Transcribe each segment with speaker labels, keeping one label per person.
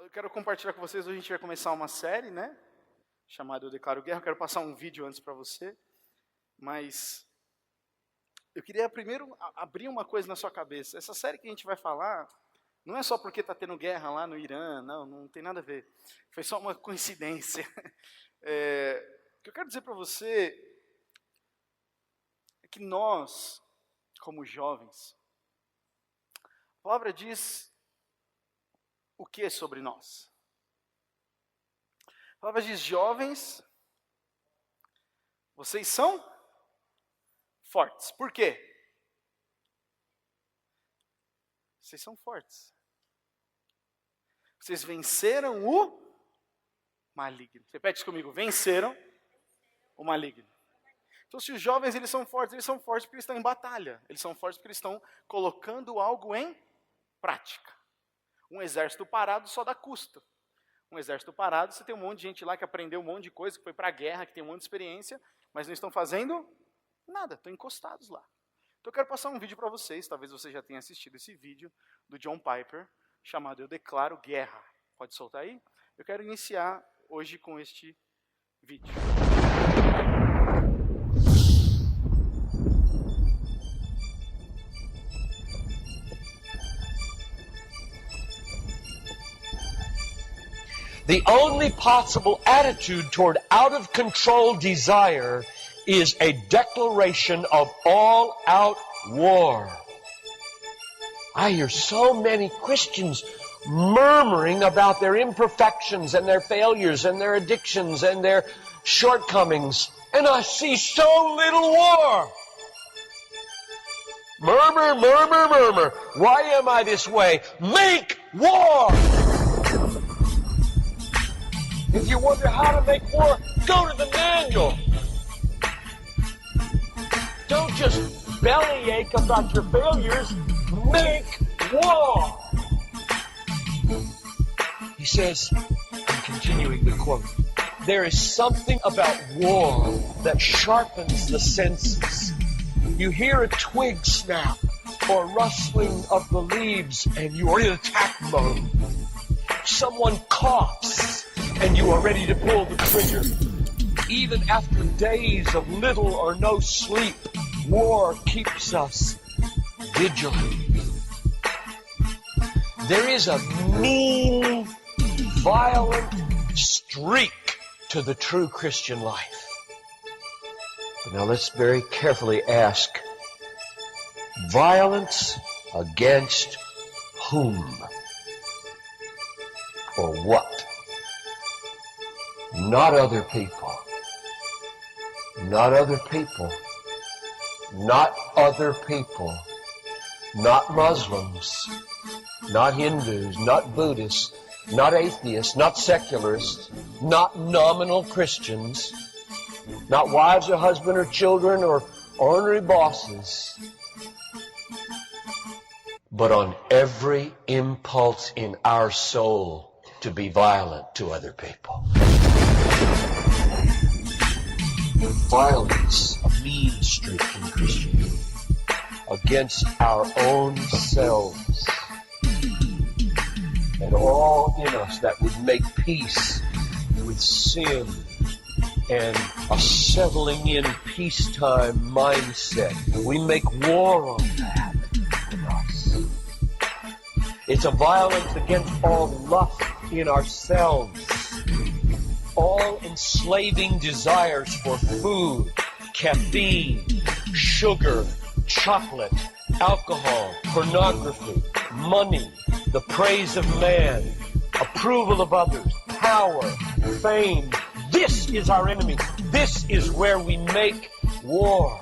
Speaker 1: Eu quero compartilhar com vocês, hoje a gente vai começar uma série, né? Chamada Eu Declaro Guerra. Eu quero passar um vídeo antes para você, mas eu queria primeiro abrir uma coisa na sua cabeça. Essa série que a gente vai falar, não é só porque está tendo guerra lá no Irã, não tem nada a ver. Foi só uma coincidência. O que eu quero dizer para você é que nós, como jovens, a palavra diz o que sobre nós? A palavra diz: jovens, vocês são fortes. Por quê? Vocês são fortes. Vocês venceram o maligno. Repete isso comigo: venceram o maligno. Então, se os jovens eles são fortes porque eles estão em batalha. Eles são fortes porque eles estão colocando algo em prática. Um exército parado só dá custo. Um exército parado, você tem um monte de gente lá que aprendeu um monte de coisa, que foi para a guerra, que tem um monte de experiência, mas não estão fazendo nada, estão encostados lá. Então eu quero passar um vídeo para vocês, talvez você já tenha assistido esse vídeo do John Piper, chamado Eu Declaro Guerra. Pode soltar aí? Eu quero iniciar hoje com este vídeo.
Speaker 2: The only possible attitude toward out-of-control desire is a declaration of all-out war. I hear so many Christians murmuring about their imperfections and their failures and their addictions and their shortcomings, and I see so little war. Murmur, murmur, murmur. Why am I this way? Make war! If you wonder how to make war, go to the manual. Don't just bellyache about your failures. Make war. He says, I'm continuing the quote, there is something about war that sharpens the senses. You hear a twig snap or rustling of the leaves and you are in attack mode. Someone coughs and you are ready to pull the trigger. Even after days of little or no sleep, war keeps us vigilant. There is a mean, violent streak to the true Christian life. But now let's very carefully ask, violence against whom? Or what? Not other people. Not other people. Not other people. Not Muslims. Not Hindus. Not Buddhists. Not atheists. Not secularists. Not nominal Christians. Not wives or husband or children or ornery bosses. But on every impulse in our soul to be violent to other people. Violence, a mean streak in Christianity, against our own selves, and all in us that would make peace with sin and a settling in peacetime mindset. We make war on that in us. It's a violence against all lust in ourselves. All enslaving desires for food, caffeine, sugar, chocolate, alcohol, pornography, money, the praise of man, approval of others, power, fame. This is our enemy. This is where we make war.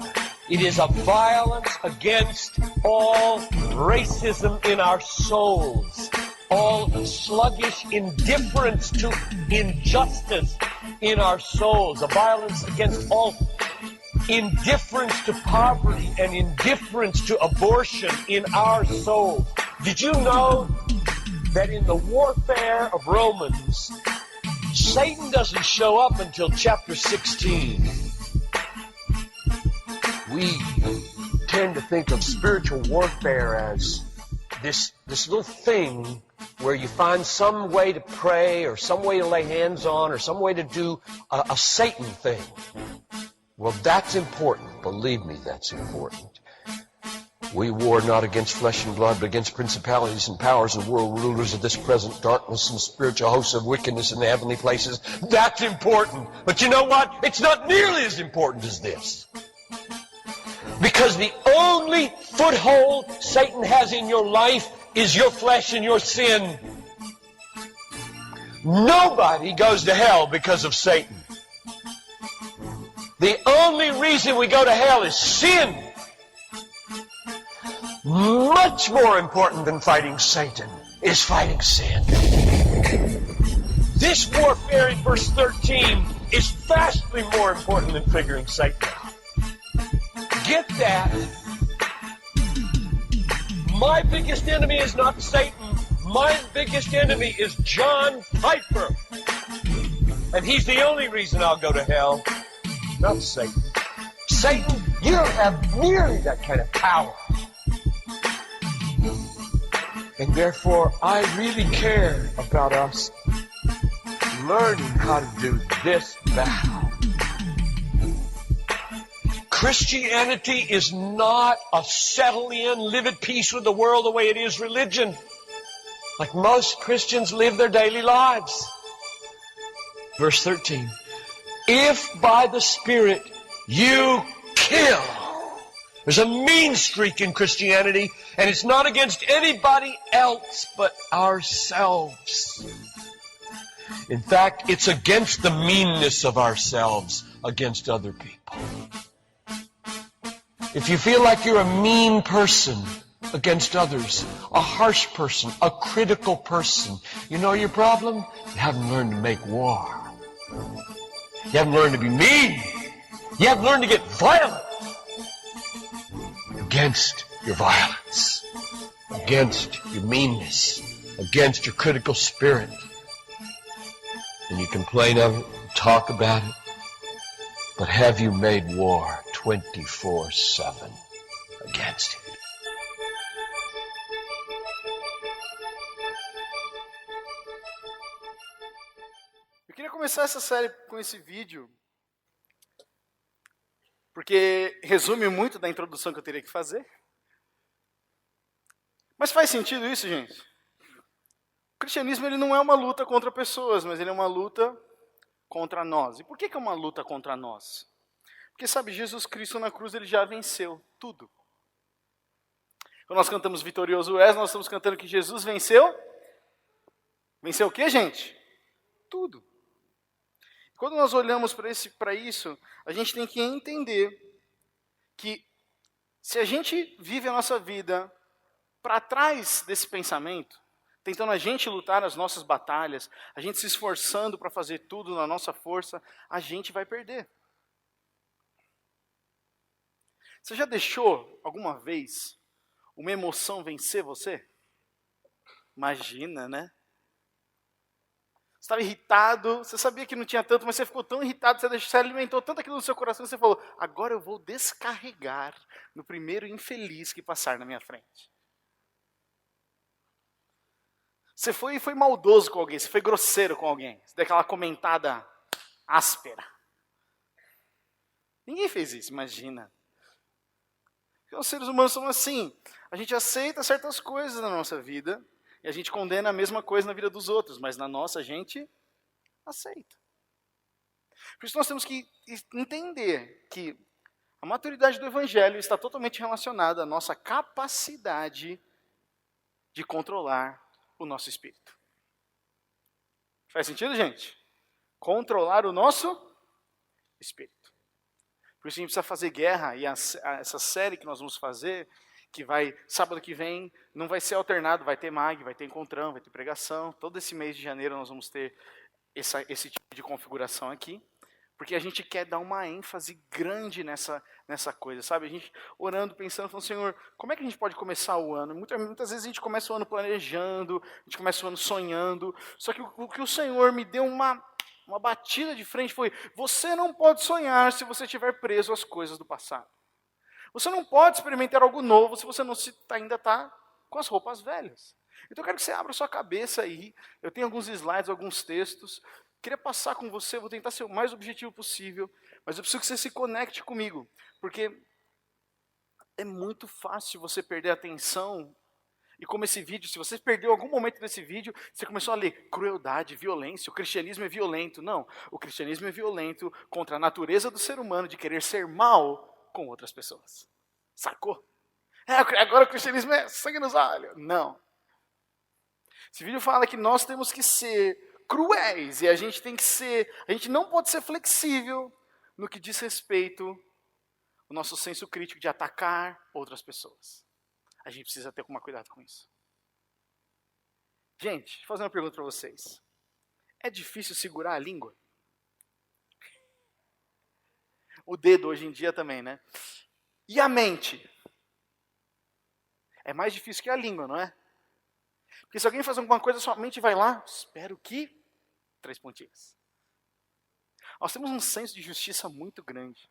Speaker 2: It is a violence against all racism in our souls. All sluggish indifference to injustice in our souls, a violence against all indifference to poverty and indifference to abortion in our souls. Did you know that in the warfare of Romans, Satan doesn't show up until chapter 16? We tend to think of spiritual warfare as this little thing where you find some way to pray or some way to lay hands on or some way to do a Satan thing. Well, that's important. Believe me, that's important. We war not against flesh and blood, but against principalities and powers and world rulers of this present darkness and spiritual hosts of wickedness in the heavenly places. That's important. But you know what? It's not nearly as important as this. Because the only foothold Satan has in your life is your flesh and your sin. Nobody goes to hell because of Satan. The only reason we go to hell is sin. Much more important than fighting Satan is fighting sin. This warfare in verse 13 is vastly more important than figuring Satan out. Get that. My biggest enemy is not Satan. My biggest enemy is John Piper. And he's the only reason I'll go to hell, not Satan. Satan, you don't have nearly that kind of power. And therefore, I really care about us learning how to do this battle. Christianity is not a settle in, live at peace with the world the way it is religion. Like most Christians live their daily lives. Verse 13. If by the Spirit you kill. There's a mean streak in Christianity, and it's not against anybody else but ourselves. In fact, it's against the meanness of ourselves against other people. If you feel like you're a mean person against others, a harsh person, a critical person, you know your problem? You haven't learned to make war. You haven't learned to be mean. You haven't learned to get violent against your violence, against your meanness, against your critical spirit. And you complain of it, talk about it, but have you made war 24/7 against it?
Speaker 1: Eu queria começar essa série com esse vídeo, porque resume muito da introdução que eu teria que fazer. Mas faz sentido isso, gente? O cristianismo ele não é uma luta contra pessoas, mas ele é uma luta contra nós. E por que é uma luta contra nós? Porque, sabe, Jesus Cristo na cruz ele já venceu tudo. Quando nós cantamos Vitorioso És, nós estamos cantando que Jesus venceu. Venceu o quê, gente? Tudo. Quando nós olhamos para isso, a gente tem que entender que se a gente vive a nossa vida para trás desse pensamento, tentando a gente lutar as nossas batalhas, a gente se esforçando para fazer tudo na nossa força, a gente vai perder. Você já deixou alguma vez uma emoção vencer você? Imagina, né? Você estava irritado, você sabia que não tinha tanto, mas você ficou tão irritado, você alimentou tanto aquilo no seu coração, que você falou, agora eu vou descarregar no primeiro infeliz que passar na minha frente. Você foi maldoso com alguém, você foi grosseiro com alguém, você deu aquela comentada áspera. Ninguém fez isso, imagina. Porque os seres humanos são assim, a gente aceita certas coisas na nossa vida, e a gente condena a mesma coisa na vida dos outros, mas na nossa a gente aceita. Por isso nós temos que entender que a maturidade do Evangelho está totalmente relacionada à nossa capacidade de controlar o nosso espírito. Faz sentido, gente? Controlar o nosso espírito. Por isso a gente precisa fazer guerra, e essa série que nós vamos fazer, que vai, sábado que vem, não vai ser alternado, vai ter MAG, vai ter encontrão, vai ter pregação. Todo esse mês de janeiro nós vamos ter esse tipo de configuração aqui, porque a gente quer dar uma ênfase grande nessa coisa, sabe? A gente orando, pensando, falando, Senhor, como é que a gente pode começar o ano? Muitas vezes a gente começa o ano planejando, a gente começa o ano sonhando, só que o que o Senhor me deu uma batida de frente foi, você não pode sonhar se você estiver preso às coisas do passado. Você não pode experimentar algo novo se você ainda está com as roupas velhas. Então eu quero que você abra sua cabeça aí. Eu tenho alguns slides, alguns textos. Queria passar com você, vou tentar ser o mais objetivo possível, mas eu preciso que você se conecte comigo, porque é muito fácil você perder a atenção. E como esse vídeo, se você perdeu algum momento desse vídeo, você começou a ler crueldade, violência, o cristianismo é violento. Não, o cristianismo é violento contra a natureza do ser humano de querer ser mal com outras pessoas. Sacou? Agora o cristianismo é sangue nos olhos. Não. Esse vídeo fala que nós temos que ser cruéis e a gente não pode ser flexível no que diz respeito ao nosso senso crítico de atacar outras pessoas. A gente precisa ter algum cuidado com isso. Gente, deixa eu fazer uma pergunta para vocês. É difícil segurar a língua? O dedo hoje em dia também, né? E a mente? É mais difícil que a língua, não é? Porque se alguém faz alguma coisa, sua mente vai lá, espero que... 3 pontinhos. Nós temos um senso de justiça muito grande.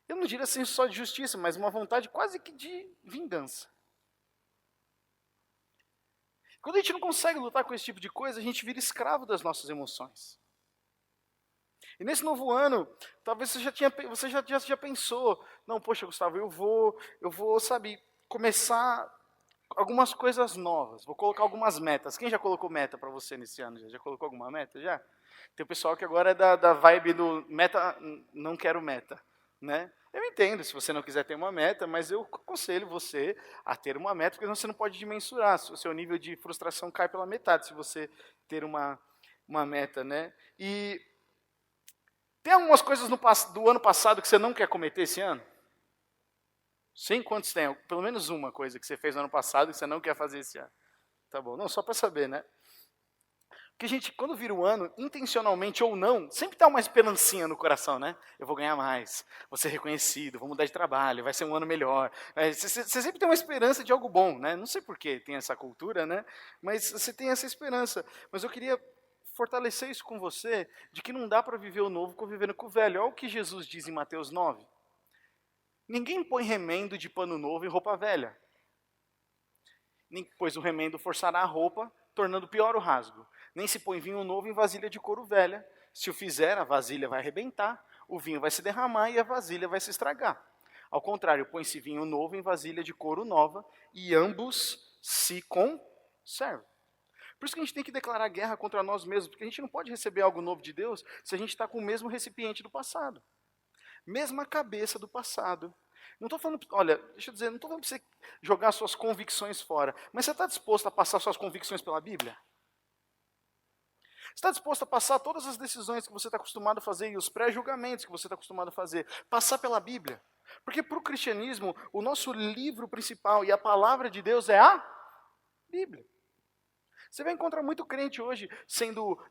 Speaker 1: Eu não diria senso só de justiça, mas uma vontade quase que de vingança. Quando a gente não consegue lutar com esse tipo de coisa, a gente vira escravo das nossas emoções. E nesse novo ano, talvez você já pensou, não, poxa, Gustavo, eu vou, sabe, começar algumas coisas novas, vou colocar algumas metas. Quem já colocou meta para você nesse ano? Já colocou alguma meta? Já? Tem o pessoal que agora é da vibe do meta, não quero meta, né? Eu entendo se você não quiser ter uma meta, mas eu aconselho você a ter uma meta, porque você não pode mensurar, o seu nível de frustração cai pela metade se você ter uma meta, né? E tem algumas coisas do ano passado que você não quer cometer esse ano? Sim, quantos tem? Pelo menos uma coisa que você fez no ano passado que você não quer fazer esse ano. Tá bom, não, só para saber, né? Porque a gente, quando vira o ano, intencionalmente ou não, sempre dá uma esperancinha no coração, né? Eu vou ganhar mais, vou ser reconhecido, vou mudar de trabalho, vai ser um ano melhor. Você sempre tem uma esperança de algo bom, né? Não sei por que tem essa cultura, né? Mas você tem essa esperança. Mas eu queria fortalecer isso com você, de que não dá para viver o novo convivendo com o velho. Olha o que Jesus diz em Mateus 9. Ninguém põe remendo de pano novo em roupa velha, pois o remendo forçará a roupa, tornando pior o rasgo. Nem se põe vinho novo em vasilha de couro velha. Se o fizer, a vasilha vai arrebentar, o vinho vai se derramar e a vasilha vai se estragar. Ao contrário, põe-se vinho novo em vasilha de couro nova e ambos se conservam. Por isso que a gente tem que declarar guerra contra nós mesmos, porque a gente não pode receber algo novo de Deus se a gente está com o mesmo recipiente do passado. Mesma cabeça do passado. Não estou falando, olha, deixa eu dizer, não estou falando para você jogar suas convicções fora, mas você está disposto a passar suas convicções pela Bíblia? Você está disposto a passar todas as decisões que você está acostumado a fazer e os pré-julgamentos que você está acostumado a fazer, passar pela Bíblia? Porque para o cristianismo, o nosso livro principal e a palavra de Deus é a Bíblia. Você vai encontrar muito crente hoje sendo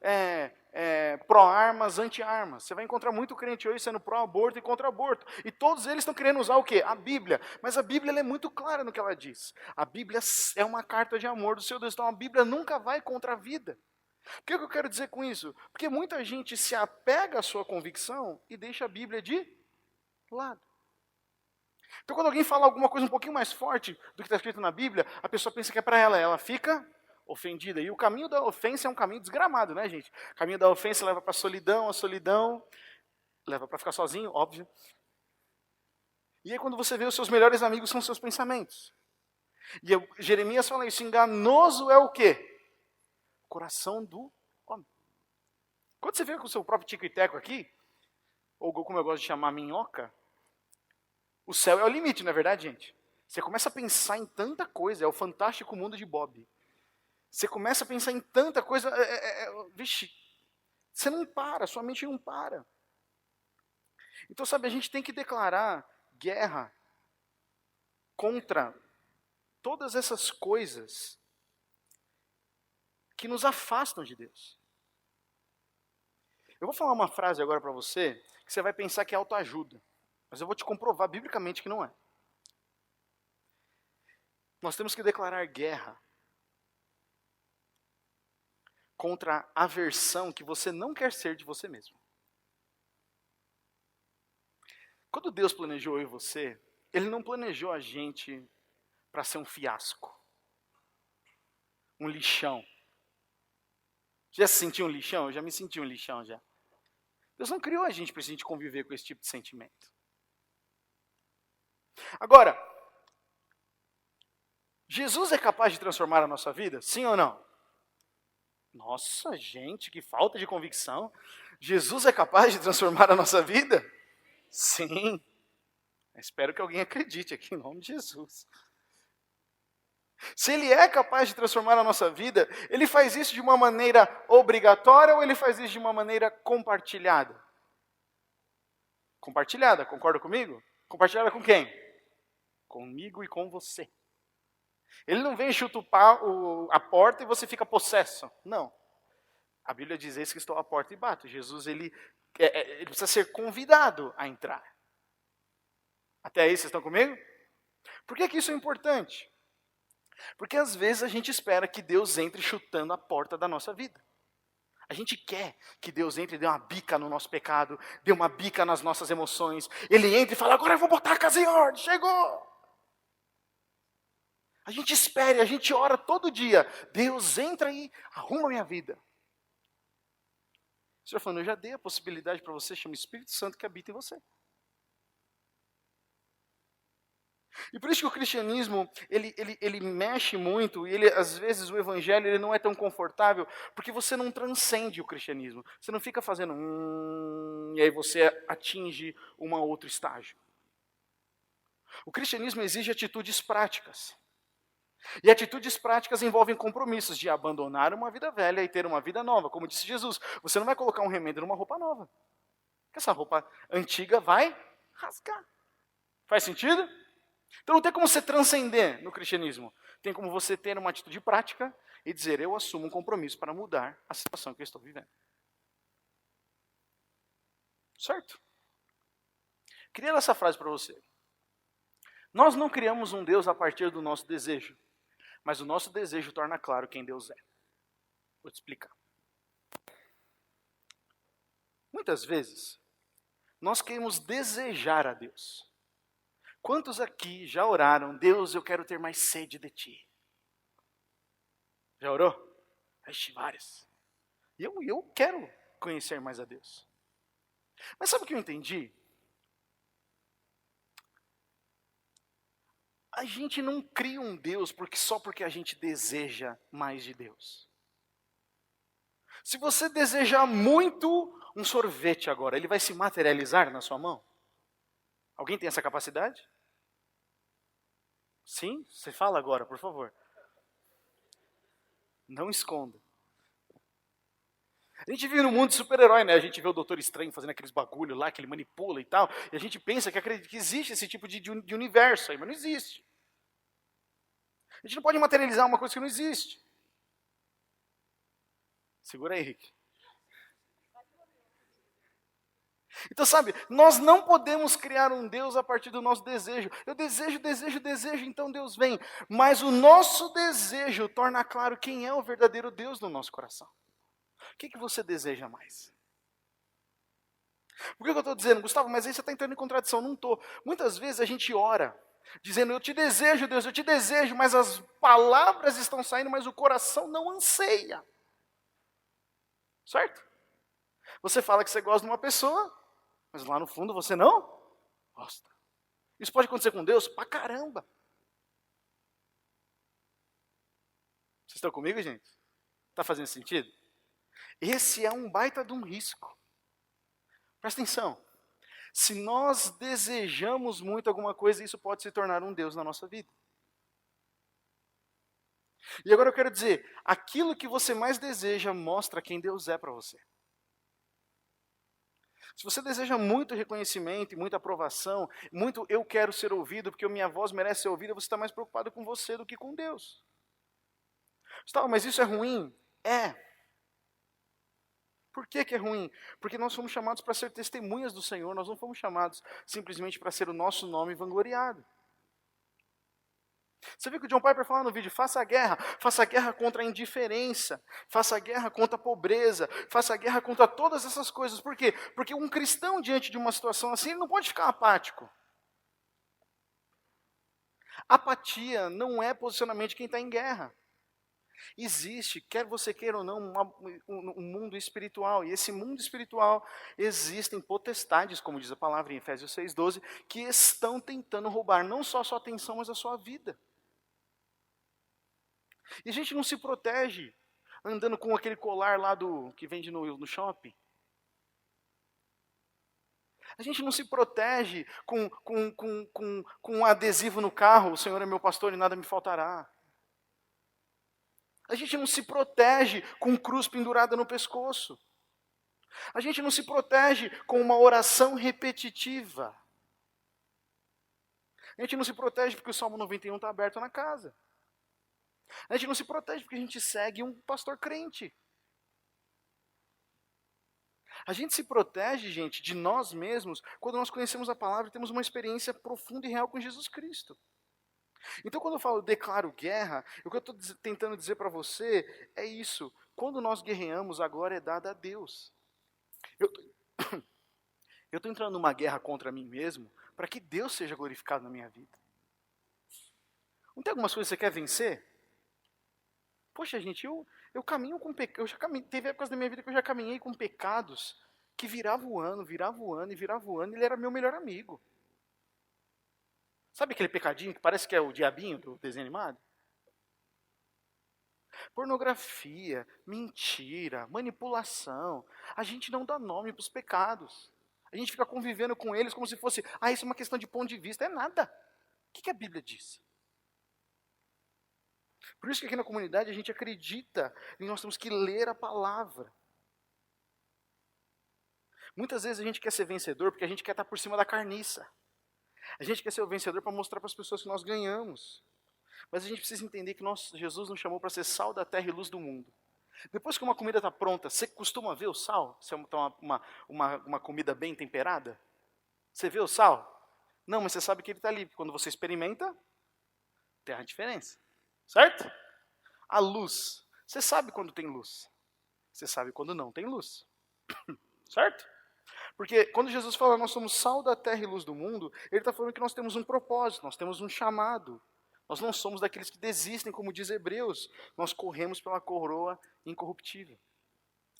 Speaker 1: pró-armas, anti-armas. Você vai encontrar muito crente hoje sendo pró-aborto e contra-aborto. E todos eles estão querendo usar o quê? A Bíblia. Mas a Bíblia ela é muito clara no que ela diz. A Bíblia é uma carta de amor do seu Deus. Então a Bíblia nunca vai contra a vida. O que eu quero dizer com isso? Porque muita gente se apega à sua convicção e deixa a Bíblia de lado. Então quando alguém fala alguma coisa um pouquinho mais forte do que está escrito na Bíblia, a pessoa pensa que é para ela. Ela fica ofendida. E o caminho da ofensa é um caminho desgramado, né, gente? O caminho da ofensa leva para a solidão leva para ficar sozinho, óbvio. E aí quando você vê os seus melhores amigos são seus pensamentos. E Jeremias fala isso, enganoso é o quê? O coração do homem. Quando você vê com o seu próprio tico e teco aqui, ou como eu gosto de chamar, minhoca, o céu é o limite, não é verdade, gente? Você começa a pensar em tanta coisa, é o fantástico mundo de Bob. Você começa a pensar em tanta coisa, vixe, você não para, sua mente não para. Então, sabe, a gente tem que declarar guerra contra todas essas coisas que nos afastam de Deus. Eu vou falar uma frase agora para você, que você vai pensar que é autoajuda, mas eu vou te comprovar biblicamente que não é. Nós temos que declarar guerra contra a versão que você não quer ser de você mesmo. Quando Deus planejou eu e você, Ele não planejou a gente para ser um fiasco. um lixão. Já se sentiu um lixão? Eu já me senti um lixão já. Deus não criou a gente para a gente conviver com esse tipo de sentimento. Agora, Jesus é capaz de transformar a nossa vida? Sim ou não? Nossa, gente, que falta de convicção. Jesus é capaz de transformar a nossa vida? Sim. Espero que alguém acredite aqui em nome de Jesus. Se Ele é capaz de transformar a nossa vida, Ele faz isso de uma maneira obrigatória ou Ele faz isso de uma maneira compartilhada? Compartilhada, concorda comigo? Compartilhada com quem? Comigo e com você. Ele não vem chutar a porta e você fica possesso. Não. A Bíblia diz: eis que estou à porta e bato. Jesus, ele precisa ser convidado a entrar. Até aí, vocês estão comigo? Por que isso é importante? Porque às vezes a gente espera que Deus entre chutando a porta da nossa vida. A gente quer que Deus entre e dê uma bica no nosso pecado, dê uma bica nas nossas emoções. Ele entra e fala: agora eu vou botar a casa em ordem, chegou! A gente espera, a gente ora todo dia. Deus entra e arruma a minha vida. O Senhor falando: eu já dei a possibilidade para você, chama o Espírito Santo que habita em você. E por isso que o cristianismo, ele mexe muito, e às vezes o evangelho ele não é tão confortável, porque você não transcende o cristianismo. Você não fica fazendo e aí você atinge um outro estágio. O cristianismo exige atitudes práticas. E atitudes práticas envolvem compromissos de abandonar uma vida velha e ter uma vida nova. Como disse Jesus, você não vai colocar um remendo numa roupa nova. Porque essa roupa antiga vai rasgar. Faz sentido? Então não tem como você transcender no cristianismo. Tem como você ter uma atitude prática e dizer: eu assumo um compromisso para mudar a situação que eu estou vivendo. Certo? Queria ler essa frase para você. Nós não criamos um Deus a partir do nosso desejo, mas o nosso desejo torna claro quem Deus é. Vou te explicar. Muitas vezes, nós queremos desejar a Deus. Quantos aqui já oraram: Deus, eu quero ter mais sede de Ti? Já orou? Vixe, várias. E eu quero conhecer mais a Deus. Mas sabe o que eu entendi? A gente não cria um Deus só porque a gente deseja mais de Deus. Se você desejar muito um sorvete agora, ele vai se materializar na sua mão? Alguém tem essa capacidade? Sim? Você fala agora, por favor. Não esconda. A gente vive num mundo de super-herói, né? A gente vê o Doutor Estranho fazendo aqueles bagulho lá, que ele manipula e tal, e a gente pensa que existe esse tipo de universo aí, mas não existe. A gente não pode materializar uma coisa que não existe. Segura aí, Rick. Então, sabe, nós não podemos criar um Deus a partir do nosso desejo. Eu desejo, então Deus vem. Mas o nosso desejo torna claro quem é o verdadeiro Deus no nosso coração. O que você deseja mais? Por que eu estou dizendo, Gustavo, mas aí você está entrando em contradição? Não estou. Muitas vezes a gente ora, dizendo: eu te desejo, Deus, eu te desejo, mas as palavras estão saindo, mas o coração não anseia. Certo? Você fala que você gosta de uma pessoa, mas lá no fundo você não gosta. Isso pode acontecer com Deus? Pra caramba. Vocês estão comigo, gente? Está fazendo sentido? Esse é um baita de um risco. Presta atenção. Se nós desejamos muito alguma coisa, isso pode se tornar um Deus na nossa vida. E agora eu quero dizer, aquilo que você mais deseja mostra quem Deus é para você. Se você deseja muito reconhecimento e muita aprovação, muito eu quero ser ouvido, porque a minha voz merece ser ouvida, você está mais preocupado com você do que com Deus. Mas isso é ruim? É. Por que é ruim? Porque nós fomos chamados para ser testemunhas do Senhor, nós não fomos chamados simplesmente para ser o nosso nome vangloriado. Você viu que o John Piper falou no vídeo: faça guerra contra a indiferença, faça guerra contra a pobreza, faça guerra contra todas essas coisas. Por quê? Porque um cristão diante de uma situação assim, ele não pode ficar apático. Apatia não é posicionamento de quem está em guerra. Existe, quer você queira ou não, um mundo espiritual. E esse mundo espiritual, existem potestades, como diz a palavra em Efésios 6,12, que estão tentando roubar não só a sua atenção, mas a sua vida. E a gente não se protege andando com aquele colar lá que vende no shopping. A gente não se protege com um adesivo no carro, o Senhor é meu pastor e nada me faltará. A gente não se protege com cruz pendurada no pescoço. A gente não se protege com uma oração repetitiva. A gente não se protege porque o Salmo 91 está aberto na casa. A gente não se protege porque a gente segue um pastor crente. A gente se protege, gente, de nós mesmos quando nós conhecemos a palavra e temos uma experiência profunda e real com Jesus Cristo. Então, quando eu falo declaro guerra, o que eu estou tentando dizer para você é isso. Quando nós guerreamos, a glória é dada a Deus. Eu estou entrando numa guerra contra mim mesmo para que Deus seja glorificado na minha vida. Não tem algumas coisas que você quer vencer? Poxa, gente, eu caminho com pecados. Teve épocas da minha vida que eu já caminhei com pecados que virava o ano, e ele era meu melhor amigo. Sabe aquele pecadinho que parece que é o diabinho do desenho animado? Pornografia, mentira, manipulação. A gente não dá nome para os pecados. A gente fica convivendo com eles como se fosse, isso é uma questão de ponto de vista. É nada. O que a Bíblia diz? Por isso que aqui na comunidade a gente acredita e nós temos que ler a palavra. Muitas vezes a gente quer ser vencedor porque a gente quer estar por cima da carniça. A gente quer ser o vencedor para mostrar para as pessoas que nós ganhamos. Mas a gente precisa entender que Jesus nos chamou para ser sal da terra e luz do mundo. Depois que uma comida está pronta, você costuma ver o sal? Se é uma comida bem temperada? Você vê o sal? Não, mas você sabe que ele está ali. Quando você experimenta, tem a diferença. Certo? A luz. Você sabe quando tem luz. Você sabe quando não tem luz. Certo? Porque quando Jesus fala nós somos sal da terra e luz do mundo, ele está falando que nós temos um propósito, nós temos um chamado. Nós não somos daqueles que desistem, como diz Hebreus. Nós corremos pela coroa incorruptível.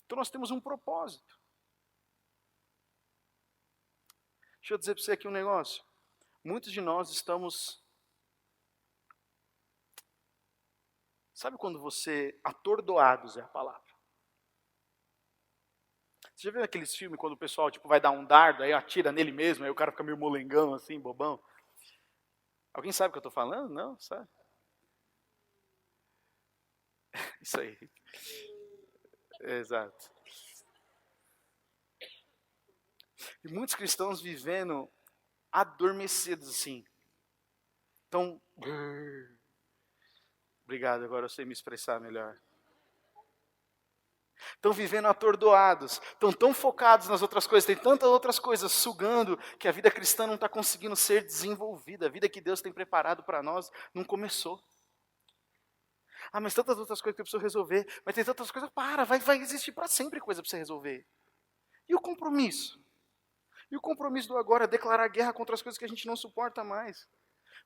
Speaker 1: Então nós temos um propósito. Deixa eu dizer para você aqui um negócio. Muitos de nós estamos... Sabe quando você... Atordoados é a palavra. Você já viu aqueles filmes quando o pessoal vai dar um dardo, aí atira nele mesmo, aí o cara fica meio molengão assim, bobão? Alguém sabe o que eu estou falando? Não? Sabe? Isso aí. Exato. E muitos cristãos vivendo adormecidos assim. Então, obrigado, agora eu sei me expressar melhor. Estão vivendo atordoados, estão tão focados nas outras coisas, tem tantas outras coisas sugando que a vida cristã não está conseguindo ser desenvolvida. A vida que Deus tem preparado para nós não começou. Mas tantas outras coisas que eu preciso resolver, mas tem tantas coisas, vai existir para sempre coisa para você resolver. E o compromisso? E o compromisso do agora, declarar guerra contra as coisas que a gente não suporta mais.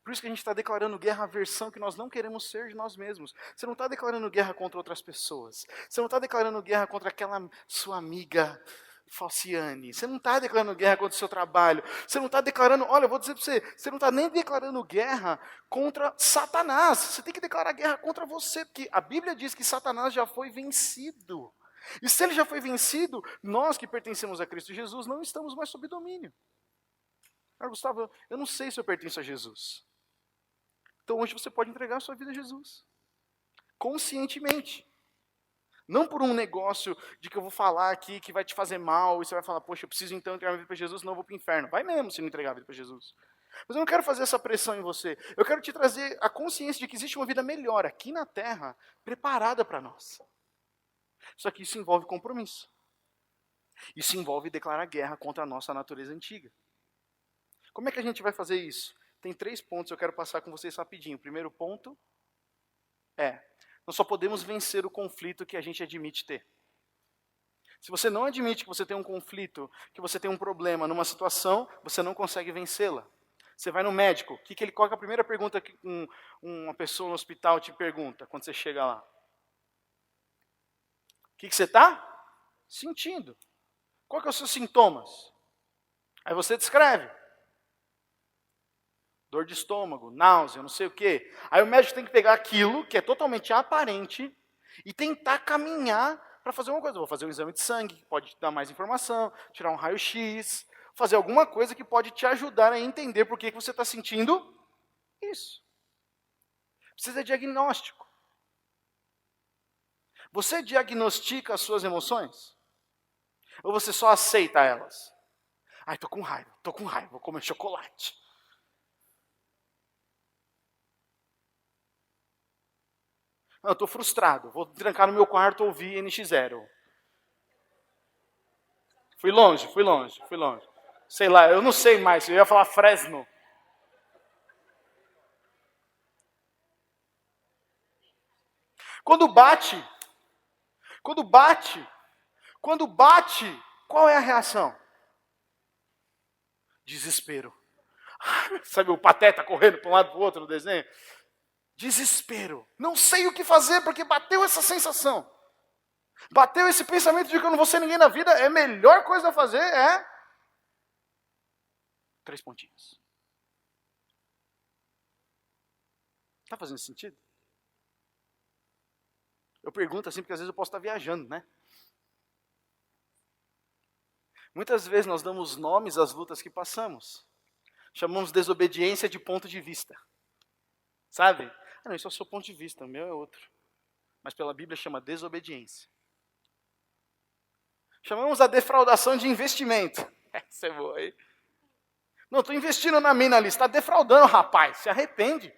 Speaker 1: Por isso que a gente está declarando guerra à versão que nós não queremos ser de nós mesmos. Você não está declarando guerra contra outras pessoas. Você não está declarando guerra contra aquela sua amiga Falciane. Você não está declarando guerra contra o seu trabalho. Você não está declarando, olha, eu vou dizer para você, você não está nem declarando guerra contra Satanás. Você tem que declarar guerra contra você, porque a Bíblia diz que Satanás já foi vencido. E se ele já foi vencido, nós que pertencemos a Cristo Jesus não estamos mais sob domínio. Gustavo, eu não sei se eu pertenço a Jesus. Então hoje você pode entregar a sua vida a Jesus. Conscientemente. Não por um negócio de que eu vou falar aqui que vai te fazer mal, e você vai falar, poxa, eu preciso então entregar a vida para Jesus, senão eu vou para o inferno. Vai mesmo se não entregar a vida para Jesus. Mas eu não quero fazer essa pressão em você. Eu quero te trazer a consciência de que existe uma vida melhor aqui na terra, preparada para nós. Só que isso envolve compromisso. Isso envolve declarar guerra contra a nossa natureza antiga. Como é que a gente vai fazer isso? Tem 3 pontos que eu quero passar com vocês rapidinho. O primeiro ponto nós só podemos vencer o conflito que a gente admite ter. Se você não admite que você tem um conflito, que você tem um problema numa situação, você não consegue vencê-la. Você vai no médico, qual é a primeira pergunta que uma pessoa no hospital te pergunta quando você chega lá? O que você está sentindo? Qual que é os seus sintomas? Aí você descreve. Dor de estômago, náusea, não sei o quê. Aí o médico tem que pegar aquilo que é totalmente aparente e tentar caminhar para fazer uma coisa. Eu vou fazer um exame de sangue, que pode te dar mais informação, tirar um raio-x, fazer alguma coisa que pode te ajudar a entender por que você está sentindo isso. Precisa de diagnóstico. Você diagnostica as suas emoções? Ou você só aceita elas? Ai, tô com raiva, vou comer chocolate. Eu estou frustrado, vou trancar no meu quarto e ouvir NX0. Fui longe. Sei lá, eu não sei mais, eu ia falar Fresno. Quando bate, qual é a reação? Desespero. Sabe o Pateta correndo para um lado para o outro no desenho? Desespero. Não sei o que fazer porque bateu essa sensação. Bateu esse pensamento de que eu não vou ser ninguém na vida. É a melhor coisa a fazer é 3 pontinhos. Está fazendo sentido? Eu pergunto assim porque às vezes eu posso estar viajando, né? Muitas vezes nós damos nomes às lutas que passamos. Chamamos desobediência de ponto de vista. Sabe? Ah, não, isso é o seu ponto de vista, o meu é outro. Mas pela Bíblia chama desobediência. Chamamos a defraudação de investimento. Essa é boa aí. Não, estou investindo na mina ali, você está defraudando, rapaz, se arrepende.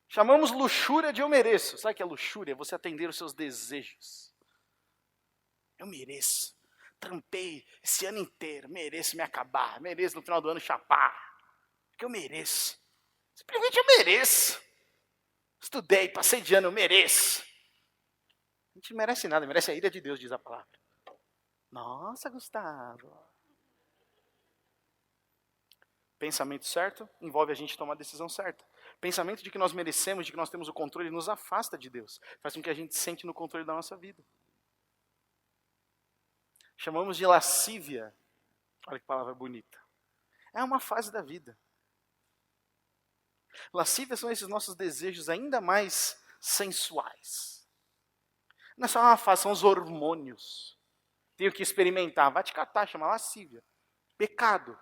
Speaker 1: Chamamos luxúria de eu mereço. Sabe o que é luxúria? Você atender os seus desejos. Eu mereço. Trampei esse ano inteiro, mereço me acabar, mereço no final do ano chapar. Porque eu mereço. Simplesmente eu mereço. Estudei, passei de ano, eu mereço. A gente não merece nada, merece a ira de Deus, diz a palavra. Nossa, Gustavo. Pensamento certo envolve a gente tomar a decisão certa. Pensamento de que nós merecemos, de que nós temos o controle, nos afasta de Deus. Faz com que a gente se sente no controle da nossa vida. Chamamos de lascívia. Olha que palavra bonita. É uma fase da vida. Lascívia são esses nossos desejos ainda mais sensuais. Não é só uma fase, são os hormônios. Tenho que experimentar. Vai te catar, chama lascívia. Pecado.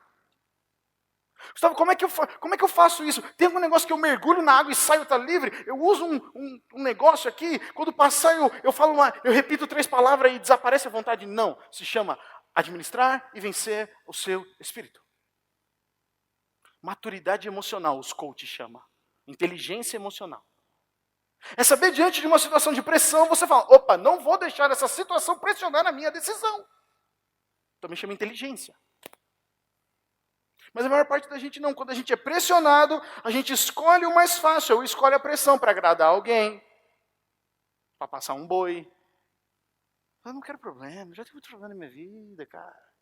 Speaker 1: Gustavo, como é que eu faço isso? Tem algum negócio que eu mergulho na água e saio, tá livre? Eu uso um negócio aqui, quando passar eu repito 3 palavras e desaparece a vontade? Não, se chama administrar e vencer o seu espírito. Maturidade emocional, os coaches chamam. Inteligência emocional. É saber diante de uma situação de pressão, você fala, opa, não vou deixar essa situação pressionar a minha decisão. Também chama inteligência. Mas a maior parte da gente não. Quando a gente é pressionado, a gente escolhe o mais fácil. Ou escolhe a pressão para agradar alguém. Para passar um boi. Eu não quero problema. Já tive muito problema na minha vida, cara.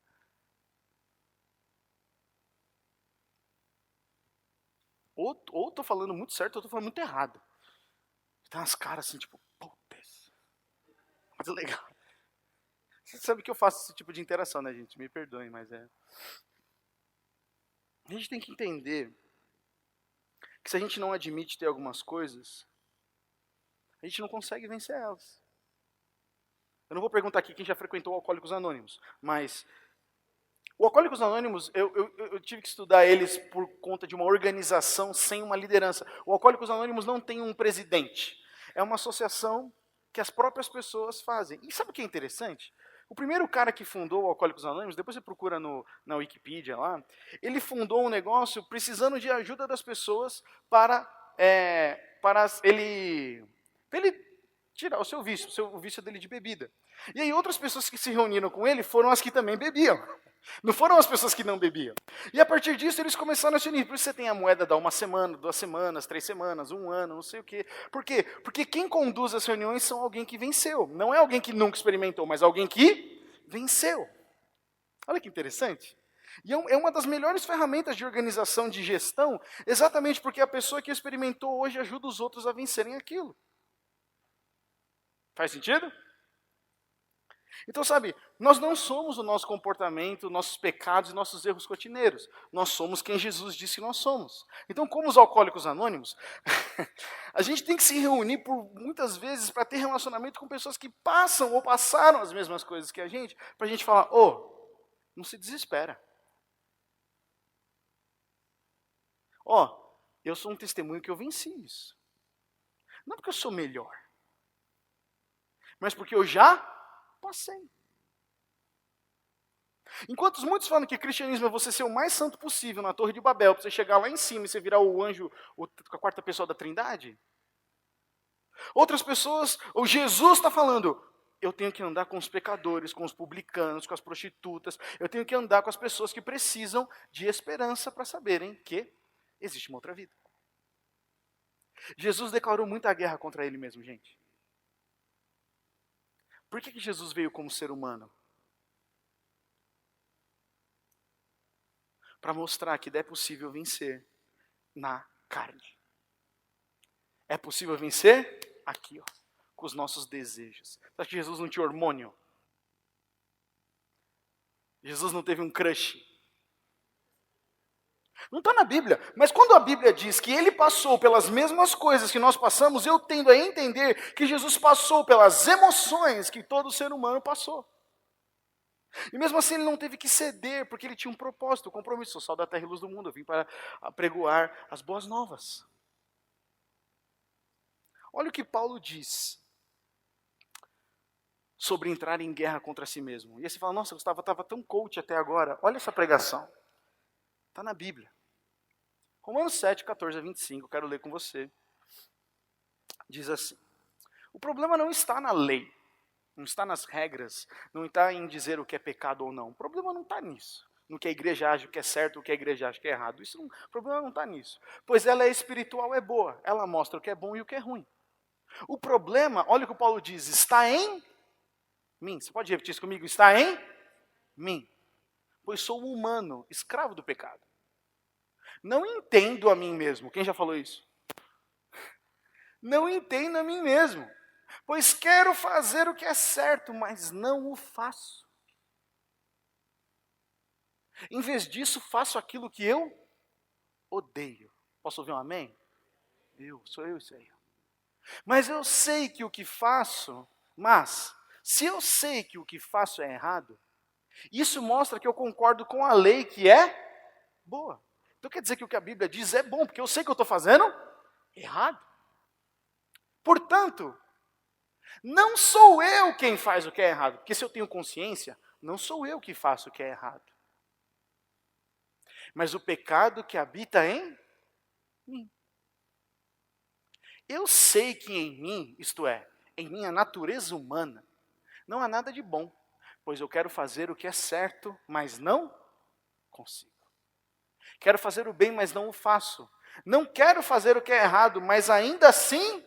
Speaker 1: Ou estou falando muito certo, ou estou falando muito errado. Tem umas caras assim, tipo, putz. Muito legal. Você sabe que eu faço esse tipo de interação, né, gente? Me perdoem, mas é... A gente tem que entender que se a gente não admite ter algumas coisas, a gente não consegue vencer elas. Eu não vou perguntar aqui quem já frequentou o Alcoólicos Anônimos, mas o Alcoólicos Anônimos, eu tive que estudar eles por conta de uma organização sem uma liderança. O Alcoólicos Anônimos não tem um presidente. É uma associação que as próprias pessoas fazem. E sabe o que é interessante? O primeiro cara que fundou o Alcoólicos Anônimos, depois você procura na Wikipedia lá, ele fundou um negócio precisando de ajuda das pessoas para ele tirar o seu vício, o vício dele de bebida. E aí outras pessoas que se reuniram com ele foram as que também bebiam. Não foram as pessoas que não bebiam. E a partir disso eles começaram a se unir. Por isso você tem a moeda da 1 semana, 2 semanas, 3 semanas, 1 ano, não sei o quê. Por quê? Porque quem conduz as reuniões são alguém que venceu. Não é alguém que nunca experimentou, mas alguém que venceu. Olha que interessante. E é uma das melhores ferramentas de organização, de gestão, exatamente porque a pessoa que experimentou hoje ajuda os outros a vencerem aquilo. Faz sentido? Então, sabe, nós não somos o nosso comportamento, nossos pecados e nossos erros rotineiros. Nós somos quem Jesus disse que nós somos. Então, como os alcoólicos anônimos, a gente tem que se reunir por muitas vezes para ter relacionamento com pessoas que passam ou passaram as mesmas coisas que a gente, para a gente falar, não se desespera. Eu sou um testemunho que eu venci isso. Não porque eu sou melhor, mas porque eu já passei. Enquanto muitos falam que cristianismo é você ser o mais santo possível na Torre de Babel, para você chegar lá em cima e você virar o anjo, a quarta pessoa da Trindade. Outras pessoas, ou Jesus está falando, eu tenho que andar com os pecadores, com os publicanos, com as prostitutas, eu tenho que andar com as pessoas que precisam de esperança para saberem que existe uma outra vida. Jesus declarou muita guerra contra ele mesmo, gente. Por que Jesus veio como ser humano? Para mostrar que é possível vencer na carne. É possível vencer aqui, com os nossos desejos. Você acha que Jesus não tinha hormônio? Jesus não teve um crush? Não está na Bíblia, mas quando a Bíblia diz que ele passou pelas mesmas coisas que nós passamos, eu tendo a entender que Jesus passou pelas emoções que todo ser humano passou. E mesmo assim ele não teve que ceder, porque ele tinha um propósito, um compromisso. Sou sal da terra e luz do mundo, eu vim para apregoar as boas novas. Olha o que Paulo diz sobre entrar em guerra contra si mesmo. E aí você fala, nossa, Gustavo, estava tão coach até agora. Olha essa pregação. Está na Bíblia. Romanos 7, 14 a 25, eu quero ler com você. Diz assim, o problema não está na lei, não está nas regras, não está em dizer o que é pecado ou não. O problema não está nisso. No que a igreja acha que é certo, o que a igreja acha que é errado. O problema não está nisso. Pois ela é espiritual, é boa. Ela mostra o que é bom e o que é ruim. O problema, olha o que o Paulo diz, está em mim. Você pode repetir isso comigo? Está em mim. Pois sou humano, escravo do pecado. Não entendo a mim mesmo. Quem já falou isso? Não entendo a mim mesmo. Pois quero fazer o que é certo, mas não o faço. Em vez disso, faço aquilo que eu odeio. Posso ouvir um amém? Sou eu isso aí. Mas eu sei que o que faço, se eu sei que o que faço é errado, isso mostra que eu concordo com a lei que é boa. Então quer dizer que o que a Bíblia diz é bom, porque eu sei que eu estou fazendo errado. Portanto, não sou eu quem faz o que é errado, porque se eu tenho consciência, não sou eu que faço o que é errado. Mas o pecado que habita em mim. Eu sei que em mim, isto é, em minha natureza humana, não há nada de bom, pois eu quero fazer o que é certo, mas não consigo. Quero fazer o bem, mas não o faço. Não quero fazer o que é errado, mas ainda assim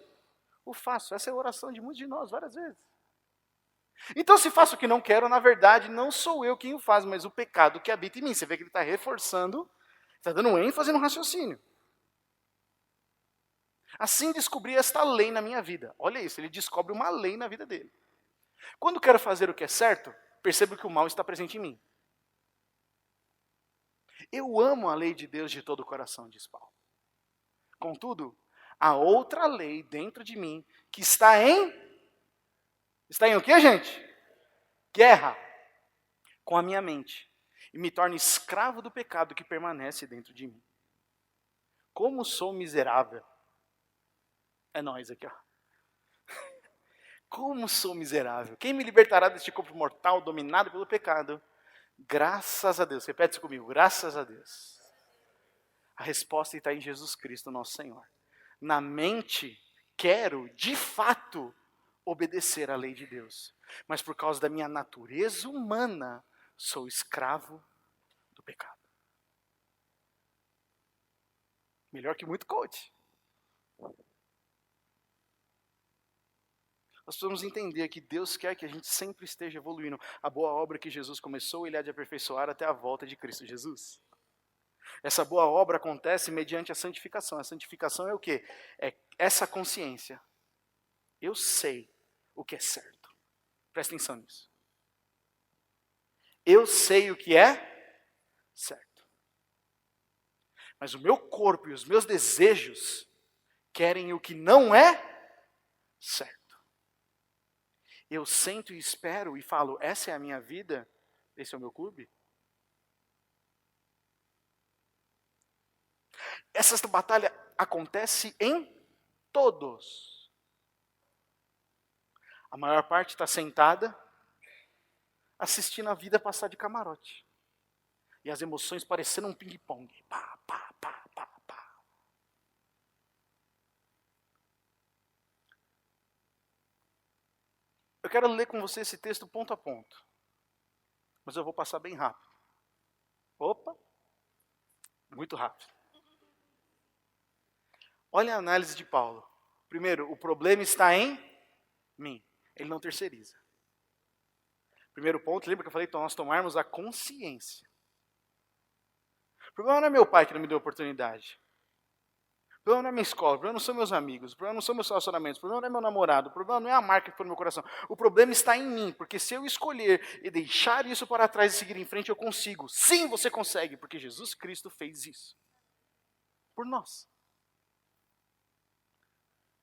Speaker 1: o faço. Essa é a oração de muitos de nós, várias vezes. Então, se faço o que não quero, na verdade, não sou eu quem o faz, mas o pecado que habita em mim. Você vê que ele está reforçando, está dando ênfase no raciocínio. Assim descobri esta lei na minha vida. Olha isso, ele descobre uma lei na vida dele. Quando quero fazer o que é certo, percebo que o mal está presente em mim. Eu amo a lei de Deus de todo o coração, diz Paulo. Contudo, há outra lei dentro de mim que está em o quê, gente? Guerra com a minha mente. E me torna escravo do pecado que permanece dentro de mim. Como sou miserável. É nós aqui, ó. Como sou miserável. Quem me libertará deste corpo mortal dominado pelo pecado? Graças a Deus. Repete isso comigo. Graças a Deus. A resposta está em Jesus Cristo, nosso Senhor. Na mente, quero, de fato, obedecer à lei de Deus. Mas por causa da minha natureza humana, sou escravo do pecado. Melhor que muito coach. Nós precisamos entender que Deus quer que a gente sempre esteja evoluindo. A boa obra que Jesus começou, Ele há de aperfeiçoar até a volta de Cristo Jesus. Essa boa obra acontece mediante a santificação. A santificação é o quê? É essa consciência. Eu sei o que é certo. Presta atenção nisso. Eu sei o que é certo. Mas o meu corpo e os meus desejos querem o que não é certo. Eu sento e espero e falo, essa é a minha vida, esse é o meu clube? Essa batalha acontece em todos. A maior parte está sentada, assistindo a vida passar de camarote. E as emoções parecendo um ping-pong. Pá, pá, pá, pá, pá. Eu quero ler com você esse texto ponto a ponto. Mas eu vou passar bem rápido. Opa! Muito rápido. Olha a análise de Paulo. Primeiro, o problema está em mim. Ele não terceiriza. Primeiro ponto, lembra que eu falei que nós tomarmos a consciência. O problema não é meu pai que não me deu oportunidade. O problema não é minha escola, o problema não são meus amigos, o problema não são meus relacionamentos, o problema não é meu namorado, o problema não é a marca que foi no meu coração. O problema está em mim, porque se eu escolher e deixar isso para trás e seguir em frente, eu consigo. Sim, você consegue, porque Jesus Cristo fez isso. Por nós.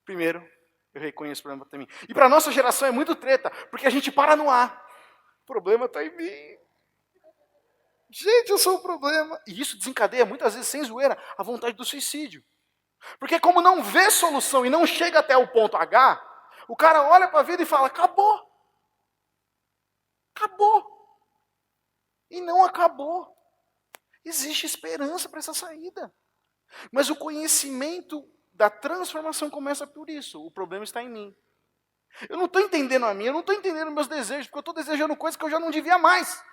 Speaker 1: Primeiro, eu reconheço o problema para mim. E para a nossa geração é muito treta, porque a gente para no ar. O problema está em mim. Gente, eu sou o problema. E isso desencadeia, muitas vezes, sem zoeira, a vontade do suicídio. Porque como não vê solução e não chega até o ponto H, o cara olha para a vida e fala, acabou. Acabou. E não acabou. Existe esperança para essa saída. Mas o conhecimento da transformação começa por isso. O problema está em mim. Eu não estou entendendo a mim, eu não estou entendendo meus desejos, porque eu estou desejando coisas que eu já não devia mais.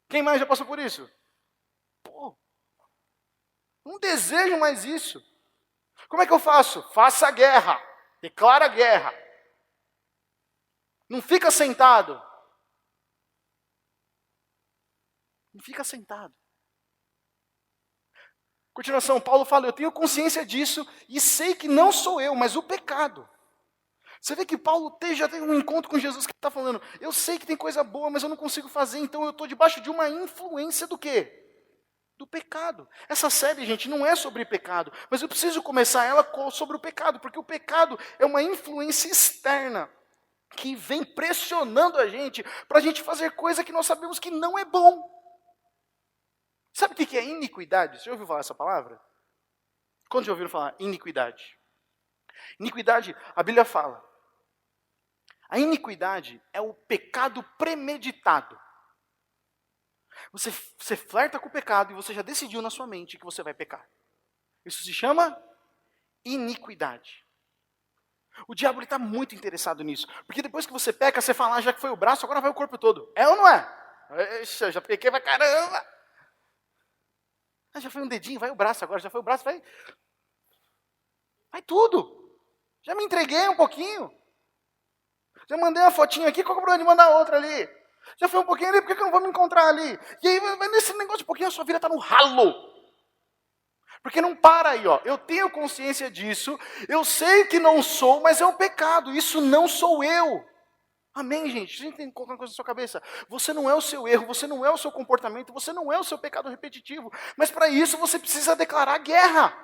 Speaker 1: Quem mais já passou por isso? Pô, não desejo mais isso. Como é que eu faço? Faça a guerra. Declara a guerra. Não fica sentado. Não fica sentado. Continuação, Paulo fala, eu tenho consciência disso e sei que não sou eu, mas o pecado. Você vê que Paulo já teve um encontro com Jesus que está falando, eu sei que tem coisa boa, mas eu não consigo fazer, então eu estou debaixo de uma influência do quê? Do pecado. Essa série, gente, não é sobre pecado, mas eu preciso começar ela sobre o pecado, porque o pecado é uma influência externa que vem pressionando a gente para a gente fazer coisa que nós sabemos que não é bom. Sabe o que é iniquidade? Você já ouviu falar essa palavra? Quando já ouviram falar iniquidade? Iniquidade, a Bíblia fala. A iniquidade é o pecado premeditado. Você flerta com o pecado e você já decidiu na sua mente que você vai pecar. Isso se chama iniquidade. O diabo está muito interessado nisso. Porque depois que você peca, você fala, já que foi o braço, agora vai o corpo todo. É ou não é? Ixi, eu já pequei pra caramba. Já foi um dedinho, vai o braço agora, já foi o braço, vai tudo. Já me entreguei um pouquinho. Já mandei uma fotinha aqui, qual que é o problema de mandar outra ali? Já foi um pouquinho ali, por que eu não vou me encontrar ali? E aí, nesse negócio de pouquinho, a sua vida está no ralo. Porque não para aí, ó. Eu tenho consciência disso, eu sei que não sou, mas é um pecado, isso não sou eu. Amém, gente? A gente tem que colocar uma coisa na sua cabeça. Você não é o seu erro, você não é o seu comportamento, você não é o seu pecado repetitivo. Mas para isso você precisa declarar guerra.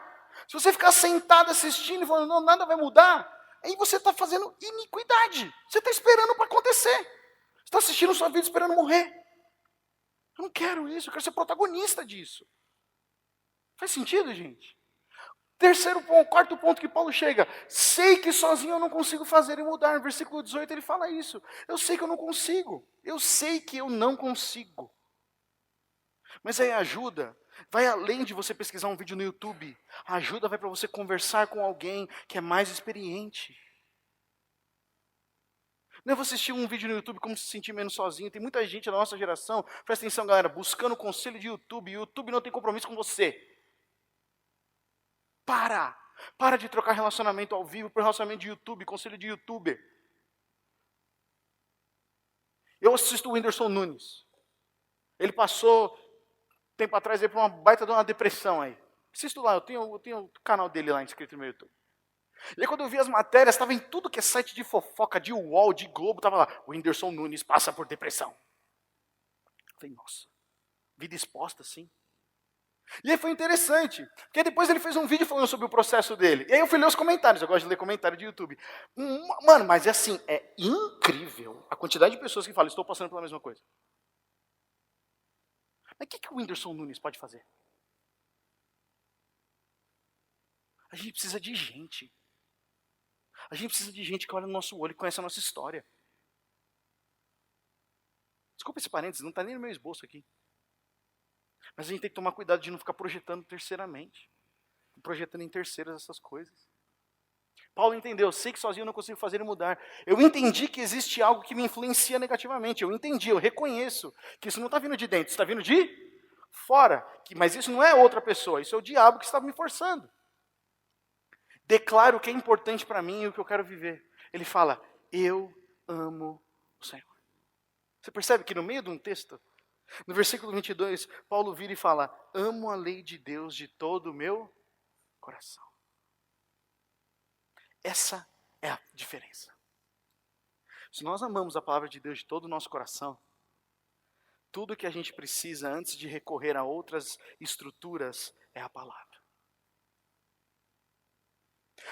Speaker 1: Se você ficar sentado assistindo e falando, não, nada vai mudar, aí você está fazendo iniquidade. Você está esperando para acontecer. Você está assistindo sua vida esperando morrer. Eu não quero isso, eu quero ser protagonista disso. Faz sentido, gente? Terceiro ponto, quarto ponto que Paulo chega. Sei que sozinho eu não consigo fazer e mudar. No versículo 18 ele fala isso. Eu sei que eu não consigo. Eu sei que eu não consigo. Mas aí a ajuda vai além de você pesquisar um vídeo no YouTube. A ajuda vai para você conversar com alguém que é mais experiente. Não é você assistir um vídeo no YouTube como se sentir menos sozinho. Tem muita gente da nossa geração, presta atenção galera, buscando conselho de YouTube. E o YouTube não tem compromisso com você. Para! Para de trocar relacionamento ao vivo por relacionamento de YouTube, conselho de YouTuber. Eu assisto o Whindersson Nunes. Ele passou, tempo atrás, por uma baita de uma depressão aí. Assisto lá, eu tenho o canal dele lá inscrito no meu YouTube. E aí quando eu vi as matérias, estava em tudo que é site de fofoca, de UOL, de Globo, estava lá, o Whindersson Nunes passa por depressão. Eu falei, nossa, vida exposta assim. E aí foi interessante, porque depois ele fez um vídeo falando sobre o processo dele. E aí eu fui ler os comentários, eu gosto de ler comentário de YouTube. Mano, mas é assim, é incrível a quantidade de pessoas que falam, estou passando pela mesma coisa. Mas o que o Whindersson Nunes pode fazer? A gente precisa de gente. A gente precisa de gente que olha no nosso olho e conhece a nossa história. Desculpa esse parênteses, não está nem no meu esboço aqui. Mas a gente tem que tomar cuidado de não ficar projetando terceiramente. Projetando em terceiras essas coisas. Paulo entendeu, eu sei que sozinho eu não consigo fazer ele mudar. Eu entendi que existe algo que me influencia negativamente. Eu entendi, eu reconheço que isso não está vindo de dentro, isso está vindo de fora. Mas isso não é outra pessoa, isso é o diabo que está me forçando. Declaro o que é importante para mim e o que eu quero viver. Ele fala, eu amo o Senhor. Você percebe que no meio de um texto, no versículo 22, Paulo vira e fala, amo a lei de Deus de todo o meu coração. Essa é a diferença. Se nós amamos a palavra de Deus de todo o nosso coração, tudo que a gente precisa antes de recorrer a outras estruturas é a palavra.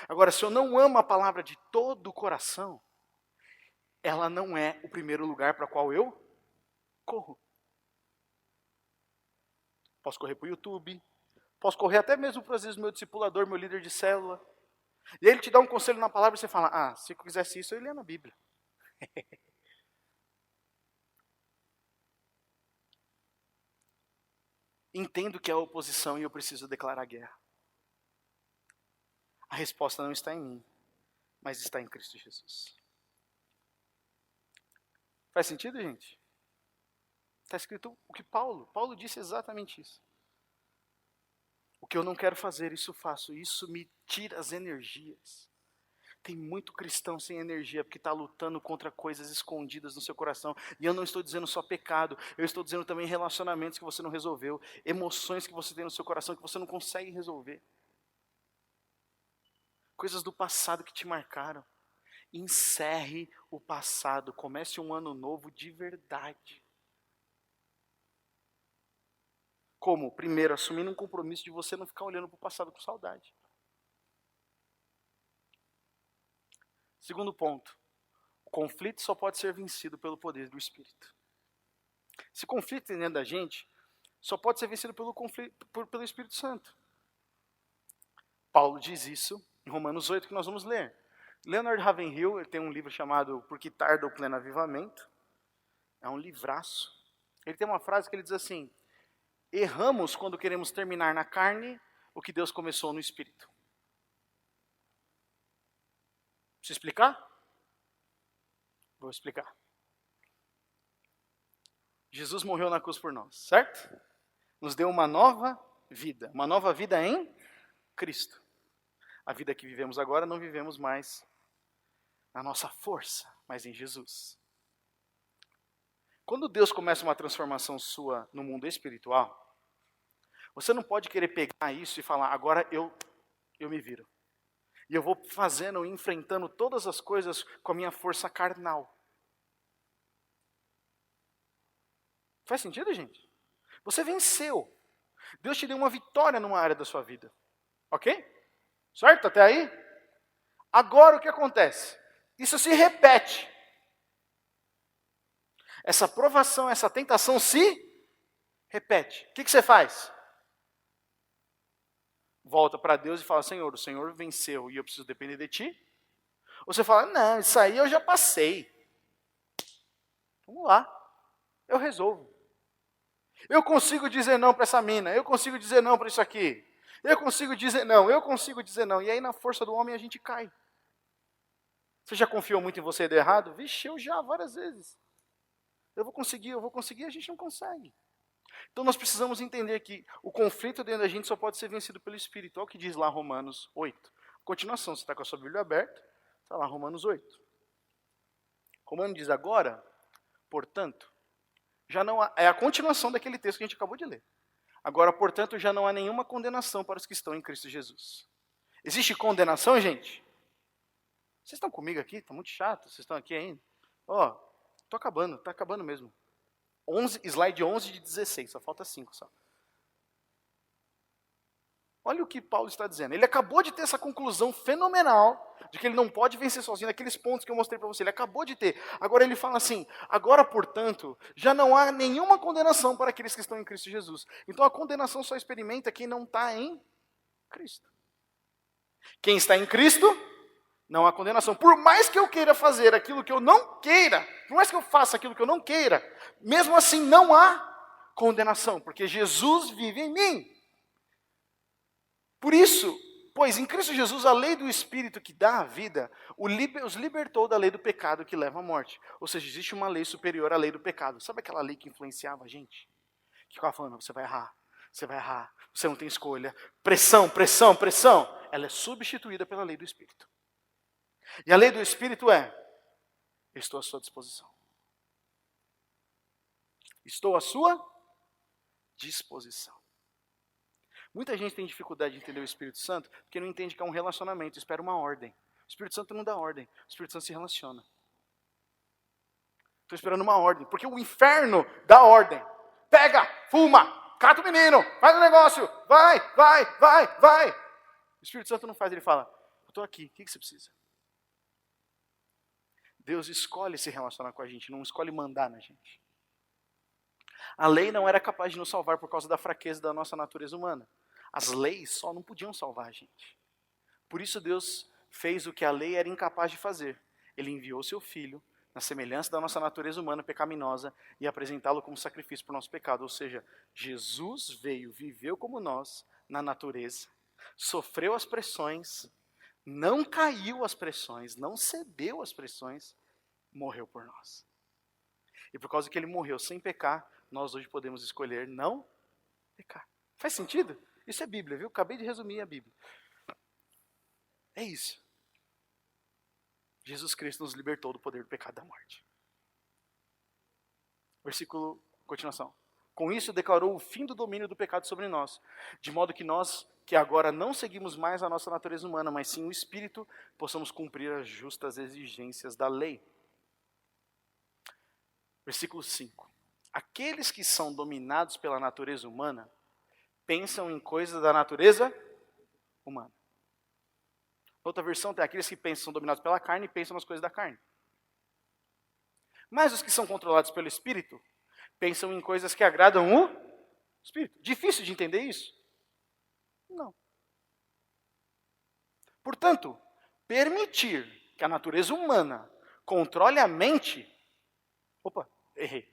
Speaker 1: Agora, se eu não amo a palavra de todo o coração, ela não é o primeiro lugar para o qual eu corro. Posso correr para o YouTube, posso correr até mesmo para, às vezes, meu discipulador, meu líder de célula. E aí ele te dá um conselho na palavra e você fala, se eu quisesse isso, eu ia na Bíblia. Entendo que é oposição e eu preciso declarar guerra. A resposta não está em mim, mas está em Cristo Jesus. Faz sentido, gente? Está escrito o que Paulo disse exatamente isso. O que eu não quero fazer, isso faço. Isso me tira as energias. Tem muito cristão sem energia porque está lutando contra coisas escondidas no seu coração. E eu não estou dizendo só pecado, eu estou dizendo também relacionamentos que você não resolveu, emoções que você tem no seu coração que você não consegue resolver. Coisas do passado que te marcaram. Encerre o passado, comece um ano novo de verdade. Como? Primeiro, assumindo um compromisso de você não ficar olhando para o passado com saudade. Segundo ponto, o conflito só pode ser vencido pelo poder do Espírito. Esse conflito dentro da gente só pode ser vencido pelo Espírito Santo. Paulo diz isso em Romanos 8, que nós vamos ler. Leonard Ravenhill, ele tem um livro chamado Por que Tarda o Pleno Avivamento. É um livraço. Ele tem uma frase que ele diz assim, erramos quando queremos terminar na carne o que Deus começou no Espírito. Preciso explicar? Vou explicar. Jesus morreu na cruz por nós, certo? Nos deu uma nova vida em Cristo. A vida que vivemos agora não vivemos mais na nossa força, mas em Jesus. Quando Deus começa uma transformação sua no mundo espiritual, você não pode querer pegar isso e falar, agora eu me viro. E eu vou fazendo, enfrentando todas as coisas com a minha força carnal. Faz sentido, gente? Você venceu. Deus te deu uma vitória numa área da sua vida. Ok? Certo? Até aí? Agora o que acontece? Isso se repete. Essa provação, essa tentação se repete. O que você faz? Volta para Deus e fala, Senhor, o Senhor venceu e eu preciso depender de Ti? Ou você fala, não, isso aí eu já passei. Vamos lá, eu resolvo. Eu consigo dizer não para essa mina, eu consigo dizer não para isso aqui. Eu consigo dizer não. E aí na força do homem a gente cai. Você já confiou muito em você e deu errado? Vixe, eu já, várias vezes. Eu vou conseguir, a gente não consegue. Então nós precisamos entender que o conflito dentro da gente só pode ser vencido pelo Espírito. Olha o que diz lá Romanos 8. Continuação, você está com a sua Bíblia aberta, está lá Romanos 8. Romanos diz agora, portanto, já não há, é a continuação daquele texto que a gente acabou de ler. Agora, portanto, já não há nenhuma condenação para os que estão em Cristo Jesus. Existe condenação, gente? Vocês estão comigo aqui? Está muito chato, vocês estão aqui ainda? Ó, estou acabando, está acabando mesmo. Slide 11 de 16, só falta 5 só. Olha o que Paulo está dizendo. Ele acabou de ter essa conclusão fenomenal de que ele não pode vencer sozinho, naqueles pontos que eu mostrei para você. Ele acabou de ter. Agora ele fala assim, agora, portanto, já não há nenhuma condenação para aqueles que estão em Cristo Jesus. Então a condenação só experimenta quem não está em Cristo. Quem está em Cristo, não há condenação. Por mais que eu queira fazer aquilo que eu não queira, por mais que eu faça aquilo que eu não queira, mesmo assim não há condenação, porque Jesus vive em mim. Por isso, pois em Cristo Jesus a lei do Espírito que dá a vida os libertou da lei do pecado que leva à morte. Ou seja, existe uma lei superior à lei do pecado. Sabe aquela lei que influenciava a gente? Que ficava falando, você vai errar, você não tem escolha. Pressão, pressão, pressão. Ela é substituída pela lei do Espírito. E a lei do Espírito é, eu estou à sua disposição. Estou à sua disposição. Muita gente tem dificuldade de entender o Espírito Santo porque não entende que é um relacionamento, espera uma ordem. O Espírito Santo não dá ordem, o Espírito Santo se relaciona. Estou esperando uma ordem, porque o inferno dá ordem. Pega, fuma, cata o menino, faz o negócio, vai. O Espírito Santo não faz, ele fala, eu estou aqui, o que você precisa? Deus escolhe se relacionar com a gente, não escolhe mandar na gente. A lei não era capaz de nos salvar por causa da fraqueza da nossa natureza humana. As leis só não podiam salvar a gente. Por isso Deus fez o que a lei era incapaz de fazer. Ele enviou seu Filho, na semelhança da nossa natureza humana pecaminosa, e apresentá-lo como sacrifício por nosso pecado. Ou seja, Jesus veio, viveu como nós, na natureza, sofreu as pressões, não caiu às pressões, não cedeu às pressões, morreu por nós. E por causa que ele morreu sem pecar, nós hoje podemos escolher não pecar. Faz sentido? Isso é Bíblia, viu? Acabei de resumir a Bíblia. É isso. Jesus Cristo nos libertou do poder do pecado e da morte. Versículo, continuação. Com isso declarou o fim do domínio do pecado sobre nós, de modo que nós, que agora não seguimos mais a nossa natureza humana, mas sim o Espírito, possamos cumprir as justas exigências da lei. Versículo 5. Aqueles que são dominados pela natureza humana pensam em coisas da natureza humana. Outra versão tem aqueles que pensam são dominados pela carne e pensam nas coisas da carne. Mas os que são controlados pelo Espírito pensam em coisas que agradam o Espírito. Difícil de entender isso? Não. Portanto, permitir que a natureza humana controle a mente... Opa, errei.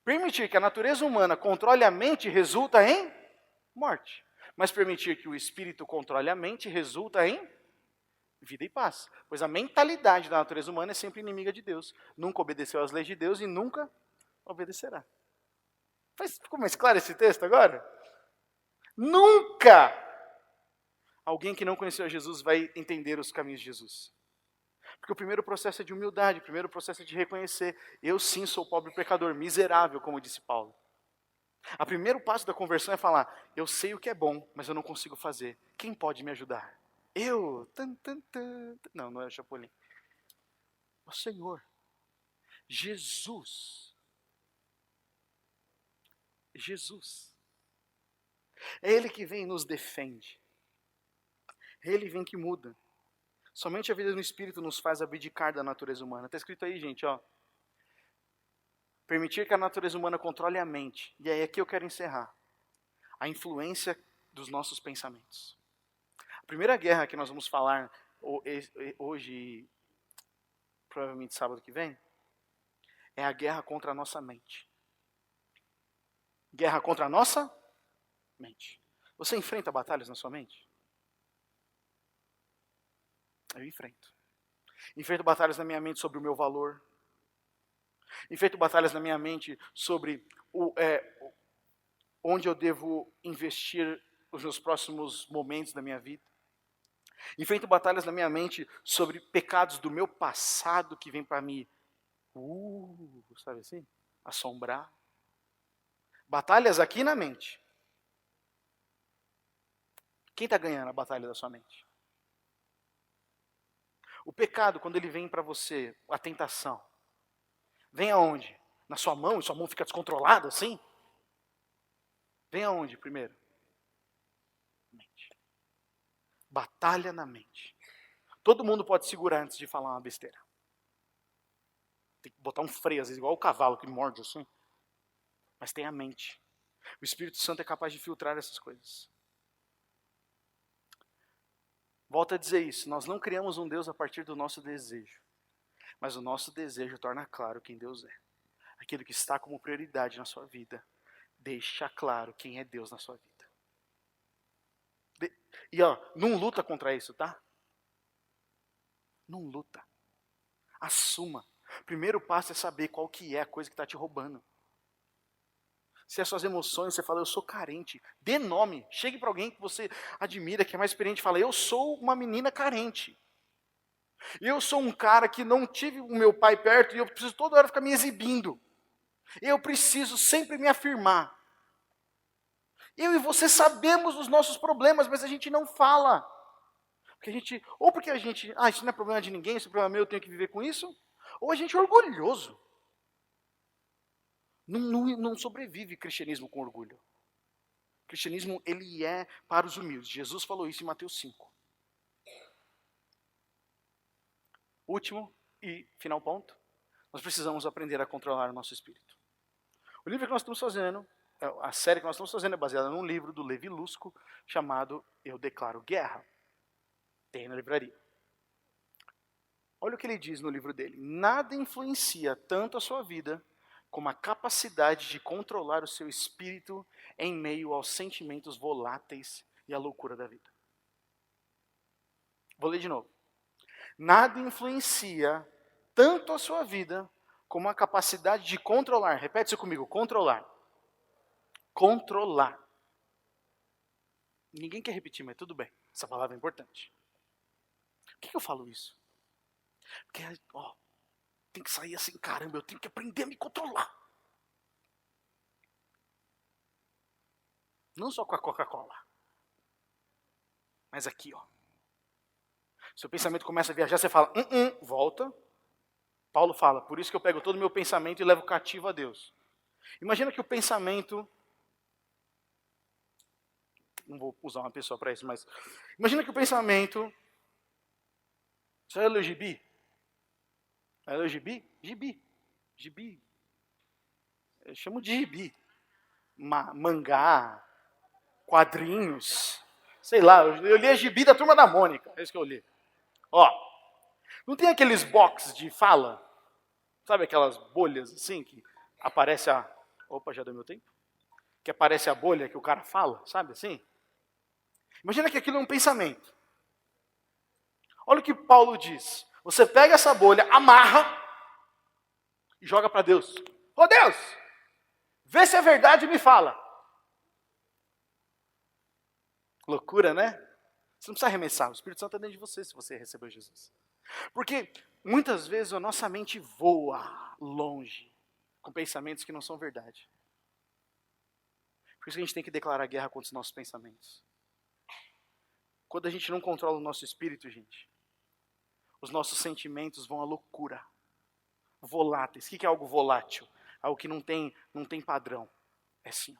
Speaker 1: Permitir que a natureza humana controle a mente resulta em morte. Mas permitir que o Espírito controle a mente resulta em vida e paz. Pois a mentalidade da natureza humana é sempre inimiga de Deus. Nunca obedeceu às leis de Deus e nunca obedecerá. Ficou mais claro esse texto agora? Nunca alguém que não conheceu Jesus vai entender os caminhos de Jesus. Porque o primeiro processo é de humildade, o primeiro processo é de reconhecer, eu sim sou pobre pecador, miserável, como disse Paulo. O primeiro passo da conversão é falar, eu sei o que é bom, mas eu não consigo fazer. Quem pode me ajudar? Eu. Não, não é o Chapolin. O Senhor. Jesus. É Ele que vem e nos defende. É Ele vem que muda. Somente a vida no Espírito nos faz abdicar da natureza humana. Está escrito aí, gente, ó. Permitir que a natureza humana controle a mente. E aí aqui eu quero encerrar. A influência dos nossos pensamentos. A primeira guerra que nós vamos falar hoje, provavelmente sábado que vem, é a guerra contra a nossa mente. Guerra contra a nossa mente. Você enfrenta batalhas na sua mente? Eu enfrento. Enfrento batalhas na minha mente sobre o meu valor. Enfrento batalhas na minha mente sobre onde eu devo investir os meus próximos momentos da minha vida. Enfrento batalhas na minha mente sobre pecados do meu passado que vem para me, sabe assim? Assombrar. Batalhas aqui na mente. Quem está ganhando a batalha da sua mente? O pecado, quando ele vem para você, a tentação, vem aonde? Na sua mão, e sua mão fica descontrolada assim? Vem aonde primeiro? Mente. Batalha na mente. Todo mundo pode segurar antes de falar uma besteira. Tem que botar um freio, às vezes, igual o cavalo que morde assim. Mas tem a mente. O Espírito Santo é capaz de filtrar essas coisas. Volto a dizer isso, nós não criamos um Deus a partir do nosso desejo. Mas o nosso desejo torna claro quem Deus é. Aquilo que está como prioridade na sua vida, deixa claro quem é Deus na sua vida. E não luta contra isso, tá? Não luta. Assuma. O primeiro passo é saber qual que é a coisa que está te roubando. Se as suas emoções, você fala, eu sou carente. Dê nome. Chegue para alguém que você admira, que é mais experiente, e fala, eu sou uma menina carente. Eu sou um cara que não tive o meu pai perto e eu preciso toda hora ficar me exibindo. Eu preciso sempre me afirmar. Eu e você sabemos dos nossos problemas, mas a gente não fala. Porque a gente, isso não é problema de ninguém, isso é problema meu, eu tenho que viver com isso. Ou a gente é orgulhoso. Não sobrevive cristianismo com orgulho. O cristianismo, ele é para os humildes. Jesus falou isso em Mateus 5. Último e final ponto. Nós precisamos aprender a controlar o nosso espírito. O livro que nós estamos fazendo, a série que nós estamos fazendo é baseada num livro do Levi Lusco, chamado Eu Declaro Guerra. Tem na livraria. Olha o que ele diz no livro dele. Nada influencia tanto a sua vida como a capacidade de controlar o seu espírito em meio aos sentimentos voláteis e à loucura da vida. Vou ler de novo. Nada influencia tanto a sua vida como a capacidade de controlar. Repete isso comigo, controlar. Controlar. Ninguém quer repetir, mas tudo bem. Essa palavra é importante. Por que eu falo isso? Porque, tem que sair assim, caramba, eu tenho que aprender a me controlar. Não só com a Coca-Cola. Mas aqui, Seu pensamento começa a viajar, você fala, volta. Paulo fala, por isso que eu pego todo o meu pensamento e levo cativo a Deus. Imagina que o pensamento... Não vou usar uma pessoa para isso, mas... Imagina que o pensamento... Você já leu gibi? Já leu gibi? Gibi. Eu chamo de gibi. Mangá, quadrinhos, sei lá, eu li a gibi da Turma da Mônica, é isso que eu li. Não tem aqueles box de fala? Sabe aquelas bolhas assim que aparece a... Opa, já deu meu tempo? Que aparece a bolha que o cara fala, sabe assim? Imagina que aquilo é um pensamento. Olha o que Paulo diz. Você pega essa bolha, amarra e joga para Deus. Deus, vê se é verdade e me fala. Loucura, né? Você não precisa arremessar. O Espírito Santo está dentro de você se você recebeu Jesus. Porque muitas vezes a nossa mente voa longe com pensamentos que não são verdade. Por isso que a gente tem que declarar guerra contra os nossos pensamentos. Quando a gente não controla o nosso espírito, gente, os nossos sentimentos vão à loucura. Voláteis. O que é algo volátil? Algo que não tem padrão. É assim,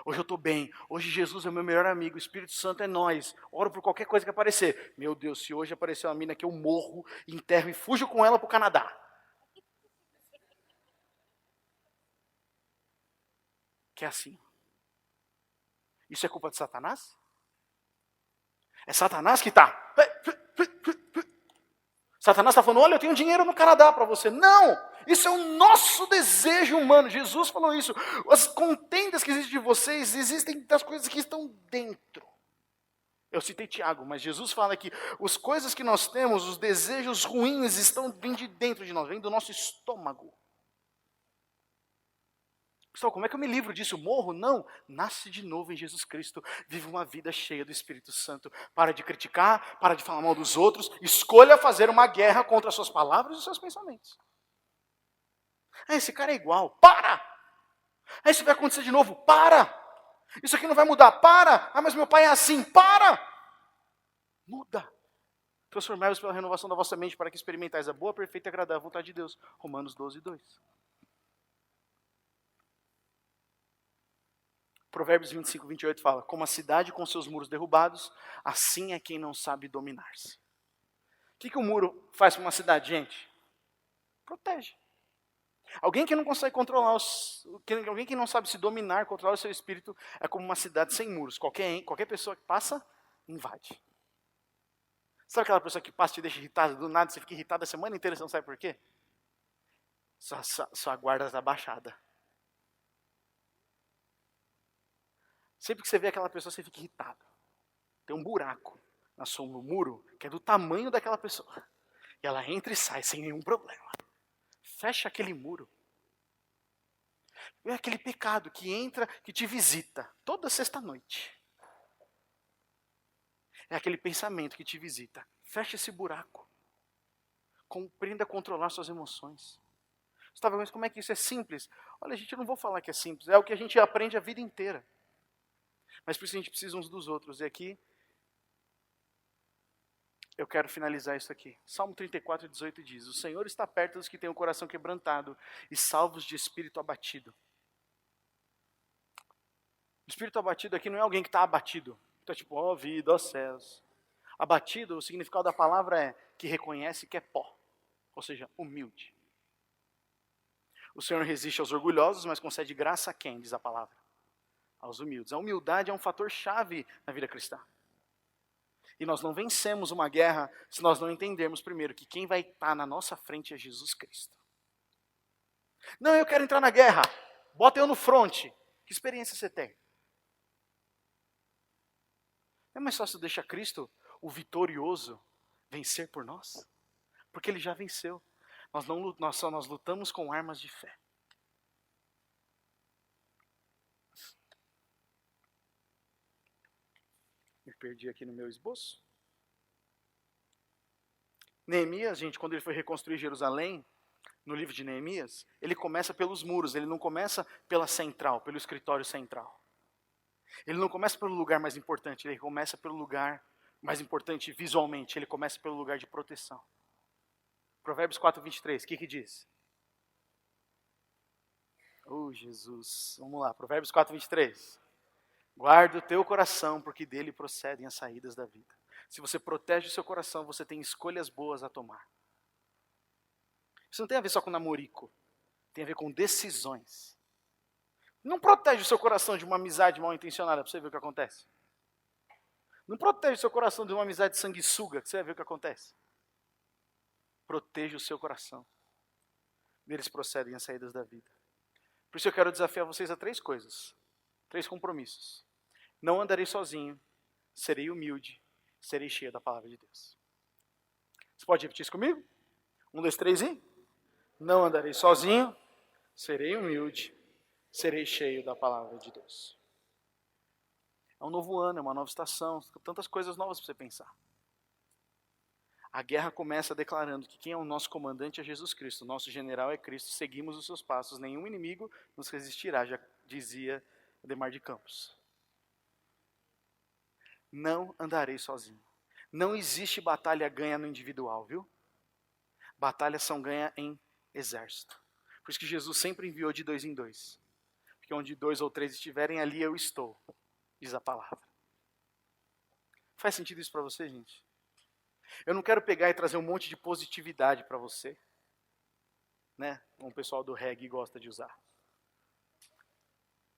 Speaker 1: Hoje eu estou bem. Hoje Jesus é o meu melhor amigo. O Espírito Santo é nós. Oro por qualquer coisa que aparecer. Meu Deus, se hoje aparecer uma mina que eu morro, enterro e fujo com ela para o Canadá. Que é assim. Isso é culpa de Satanás? É Satanás que está. Satanás está falando, olha, eu tenho dinheiro no Canadá para você. Não! Isso é o nosso desejo humano. Jesus falou isso. As contendas que existem de vocês, existem das coisas que estão dentro. Eu citei Tiago, mas Jesus fala que as coisas que nós temos, os desejos ruins, vêm de dentro de nós, vêm do nosso estômago. Pessoal, como é que eu me livro disso? Morro? Não. Nasce de novo em Jesus Cristo. Vive uma vida cheia do Espírito Santo. Para de criticar, para de falar mal dos outros. Escolha fazer uma guerra contra as suas palavras e os seus pensamentos. Esse cara é igual. Para! Isso vai acontecer de novo. Para! Isso aqui não vai mudar. Para! Mas meu pai é assim. Para! Muda. Transformai-vos pela renovação da vossa mente para que experimentais a boa, perfeita e agradável vontade de Deus. Romanos 12, 2. Provérbios 25, 28 fala: como a cidade com seus muros derrubados, assim é quem não sabe dominar-se. O que o muro faz para uma cidade, gente? Protege. Alguém que não consegue controlar, alguém que não sabe se dominar, controlar o seu espírito, é como uma cidade sem muros. Qualquer pessoa que passa, invade. Sabe aquela pessoa que passa e te deixa irritado, do nada você fica irritado a semana inteira, você não sabe por quê? Sua guarda está baixada. Sempre que você vê aquela pessoa, você fica irritado. Tem um buraco no muro que é do tamanho daquela pessoa. E ela entra e sai sem nenhum problema. Fecha aquele muro. É aquele pecado que entra, que te visita toda sexta-noite. É aquele pensamento que te visita. Fecha esse buraco. Aprenda a controlar suas emoções. Você está vendo como é que isso é simples? Olha, gente, eu não vou falar que é simples. É o que a gente aprende a vida inteira. Mas por isso a gente precisa uns dos outros. E aqui, eu quero finalizar isso aqui. Salmo 34, 18 diz: o Senhor está perto dos que têm o coração quebrantado e salvos de espírito abatido. O espírito abatido aqui não é alguém que está abatido. Então, tipo, ó vida, ó céus. Abatido, o significado da palavra é que reconhece que é pó. Ou seja, humilde. O Senhor resiste aos orgulhosos, mas concede graça a quem, diz a palavra? Aos humildes. A humildade é um fator chave na vida cristã. E nós não vencemos uma guerra se nós não entendermos primeiro que quem vai estar na nossa frente é Jesus Cristo. Não, eu quero entrar na guerra. Bota eu no fronte. Que experiência você tem? É mais fácil deixar Cristo, o vitorioso, vencer por nós? Porque Ele já venceu. Nós lutamos com armas de fé. Me perdi aqui no meu esboço. Neemias, gente, quando ele foi reconstruir Jerusalém, no livro de Neemias, ele começa pelos muros, ele não começa pela central, pelo escritório central. Ele não começa pelo lugar mais importante, ele começa pelo lugar mais importante visualmente, ele começa pelo lugar de proteção. Provérbios 4, 23, o que diz? Oh, Jesus, vamos lá, Provérbios 4, 23. Guarda o teu coração, porque dele procedem as saídas da vida. Se você protege o seu coração, você tem escolhas boas a tomar. Isso não tem a ver só com namorico. Tem a ver com decisões. Não protege o seu coração de uma amizade mal intencionada, para você ver o que acontece. Não protege o seu coração de uma amizade sanguessuga, que você vai ver o que acontece. Proteja o seu coração. Neles procedem as saídas da vida. Por isso eu quero desafiar vocês a 3 coisas. 3 compromissos. Não andarei sozinho, serei humilde, serei cheio da palavra de Deus. Você pode repetir isso comigo? 1, 2, 3 e? Não andarei sozinho, serei humilde, serei cheio da palavra de Deus. É um novo ano, é uma nova estação, tantas coisas novas para você pensar. A guerra começa declarando que quem é o nosso comandante é Jesus Cristo, o nosso general é Cristo, seguimos os seus passos, nenhum inimigo nos resistirá, já dizia Ademar de Campos. Não andarei sozinho. Não existe batalha ganha no individual, viu? Batalhas são ganhas em exército. Por isso que Jesus sempre enviou de 2 em 2. Porque onde 2 ou 3 estiverem, ali eu estou, diz a palavra. Faz sentido isso para você, gente? Eu não quero pegar e trazer um monte de positividade para você, né? Como o pessoal do reggae gosta de usar.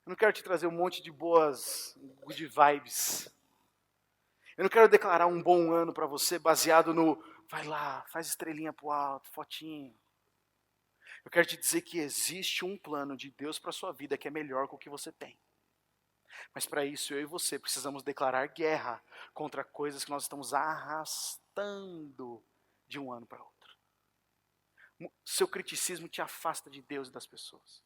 Speaker 1: Eu não quero te trazer um monte de boas good vibes. Eu não quero declarar um bom ano para você baseado no, vai lá, faz estrelinha pro alto, fotinho. Eu quero te dizer que existe um plano de Deus para a sua vida que é melhor que o que você tem. Mas para isso, eu e você precisamos declarar guerra contra coisas que nós estamos arrastando de um ano para outro. Seu criticismo te afasta de Deus e das pessoas.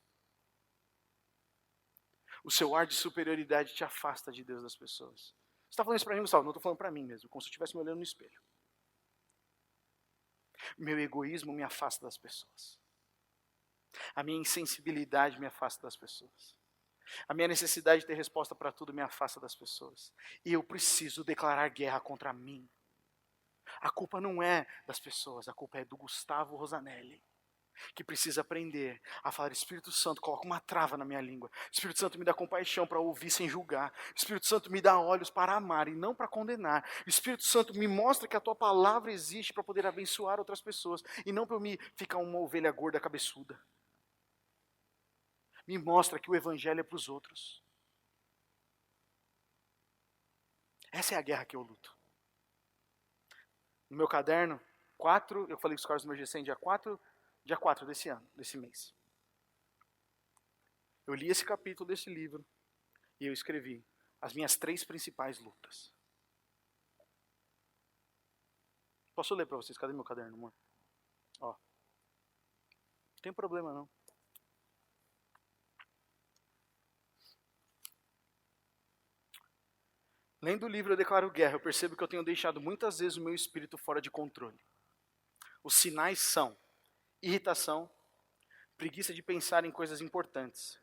Speaker 1: O seu ar de superioridade te afasta de Deus das pessoas. Você está falando isso para mim, Gustavo? Não estou falando para mim mesmo, como se eu estivesse me olhando no espelho. Meu egoísmo me afasta das pessoas. A minha insensibilidade me afasta das pessoas. A minha necessidade de ter resposta para tudo me afasta das pessoas. E eu preciso declarar guerra contra mim. A culpa não é das pessoas, a culpa é do Gustavo Rosanelli, que precisa aprender a falar: Espírito Santo, coloca uma trava na minha língua. Espírito Santo, me dá compaixão para ouvir sem julgar. Espírito Santo, me dá olhos para amar e não para condenar. Espírito Santo, me mostra que a tua palavra existe para poder abençoar outras pessoas e não para eu me ficar uma ovelha gorda cabeçuda. Me mostra que o evangelho é para os outros. Essa é a guerra que eu luto. No meu caderno, eu falei com os caras do meu GC dia 4 desse ano, desse mês. Eu li esse capítulo desse livro e eu escrevi as minhas 3 principais lutas. Posso ler para vocês? Cadê meu caderno, amor? Ó. Não tem problema não. Lendo o livro Eu Declaro Guerra, eu percebo que eu tenho deixado muitas vezes o meu espírito fora de controle. Os sinais são irritação, preguiça de pensar em coisas importantes,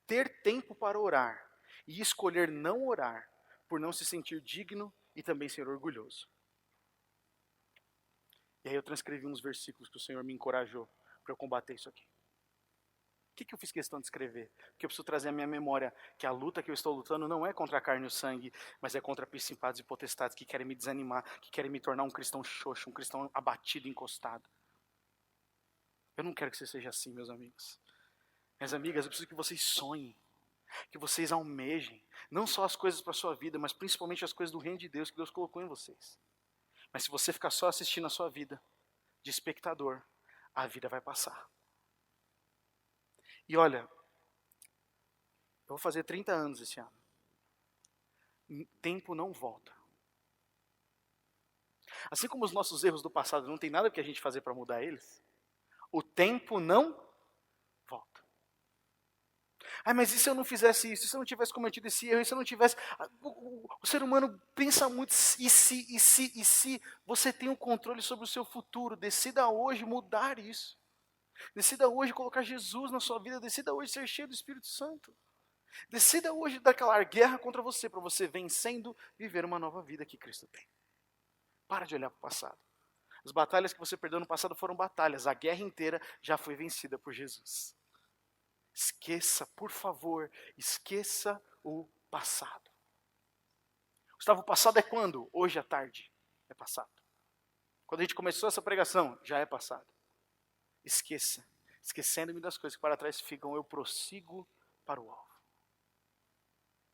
Speaker 1: ter tempo para orar e escolher não orar por não se sentir digno e também ser orgulhoso. E aí eu transcrevi uns versículos que o Senhor me encorajou para eu combater isso aqui. O que eu fiz questão de escrever? Porque eu preciso trazer à minha memória que a luta que eu estou lutando não é contra a carne e o sangue, mas é contra principados e potestades que querem me desanimar, que querem me tornar um cristão xoxo, um cristão abatido, encostado. Eu não quero que você seja assim, meus amigos. Minhas amigas, eu preciso que vocês sonhem, que vocês almejem, não só as coisas para a sua vida, mas principalmente as coisas do reino de Deus que Deus colocou em vocês. Mas se você ficar só assistindo a sua vida, de espectador, a vida vai passar. E olha, eu vou fazer 30 anos esse ano. Tempo não volta. Assim como os nossos erros do passado não tem nada que a gente fazer para mudar eles, o tempo não volta. Mas e se eu não fizesse isso? E se eu não tivesse cometido esse erro? E se eu não tivesse... O ser humano pensa muito, e se você tem o controle sobre o seu futuro, decida hoje mudar isso. Decida hoje colocar Jesus na sua vida, decida hoje ser cheio do Espírito Santo. Decida hoje declarar guerra contra você, para você vencendo, viver uma nova vida que Cristo tem. Para de olhar para o passado. As batalhas que você perdeu no passado foram batalhas, a guerra inteira já foi vencida por Jesus. Esqueça, por favor, esqueça o passado. Gustavo, o passado é quando? Hoje à tarde é passado. Quando a gente começou essa pregação, já é passado. Esqueça. Esquecendo-me das coisas que para trás ficam, eu prossigo para o alvo.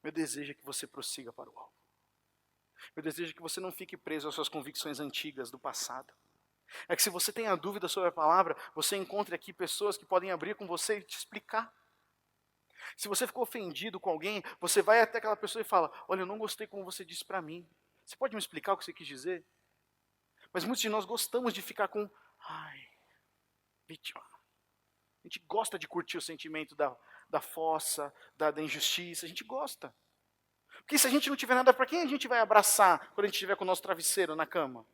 Speaker 1: Meu desejo é que você prossiga para o alvo. Meu desejo é que você não fique preso às suas convicções antigas do passado. É que se você tem a dúvida sobre a palavra, você encontre aqui pessoas que podem abrir com você e te explicar. Se você ficou ofendido com alguém, você vai até aquela pessoa e fala: olha, eu não gostei como você disse para mim. Você pode me explicar o que você quis dizer? Mas muitos de nós gostamos de ficar com... vítima. A gente gosta de curtir o sentimento da fossa, da injustiça. A gente gosta. Porque se a gente não tiver nada, para quem a gente vai abraçar quando a gente estiver com o nosso travesseiro na cama?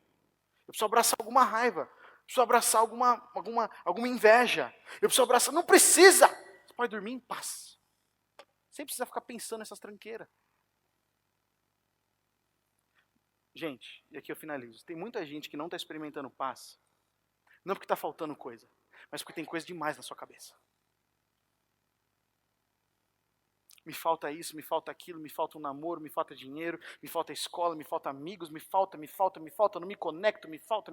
Speaker 1: Eu preciso abraçar alguma raiva. Eu preciso abraçar alguma inveja. Eu preciso abraçar... Não precisa! Você pode dormir em paz. Sem precisar ficar pensando nessas tranqueiras. Gente, e aqui eu finalizo. Tem muita gente que não está experimentando paz. Não porque está faltando coisa, mas porque tem coisa demais na sua cabeça. Me falta isso, me falta aquilo, me falta um namoro, me falta dinheiro, me falta escola, me falta amigos, me falta, não me conecto, me falta,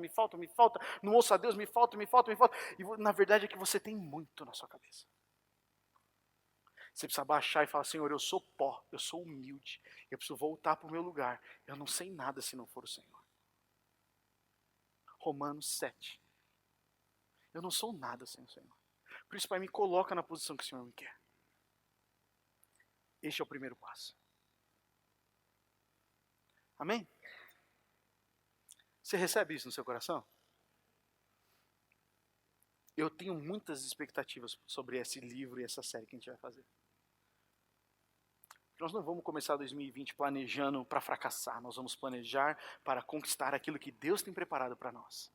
Speaker 1: não ouço a Deus, me falta. E na verdade é que você tem muito na sua cabeça. Você precisa baixar e falar: Senhor, eu sou pó, eu sou humilde, eu preciso voltar para o meu lugar. Eu não sei nada se não for o Senhor. Romanos 7. Eu não sou nada sem o Senhor. Por isso, Pai, me coloca na posição que o Senhor me quer. Este é o primeiro passo. Amém? Você recebe isso no seu coração? Eu tenho muitas expectativas sobre esse livro e essa série que a gente vai fazer. Nós não vamos começar 2020 planejando para fracassar, nós vamos planejar para conquistar aquilo que Deus tem preparado para nós.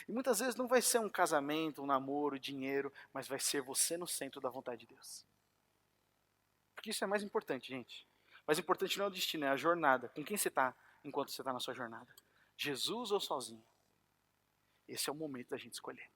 Speaker 1: E muitas vezes não vai ser um casamento, um namoro, dinheiro, mas vai ser você no centro da vontade de Deus. Porque isso é mais importante, gente. Mais importante não é o destino, é a jornada. Com quem você está enquanto você está na sua jornada? Jesus ou sozinho? Esse é o momento da gente escolher.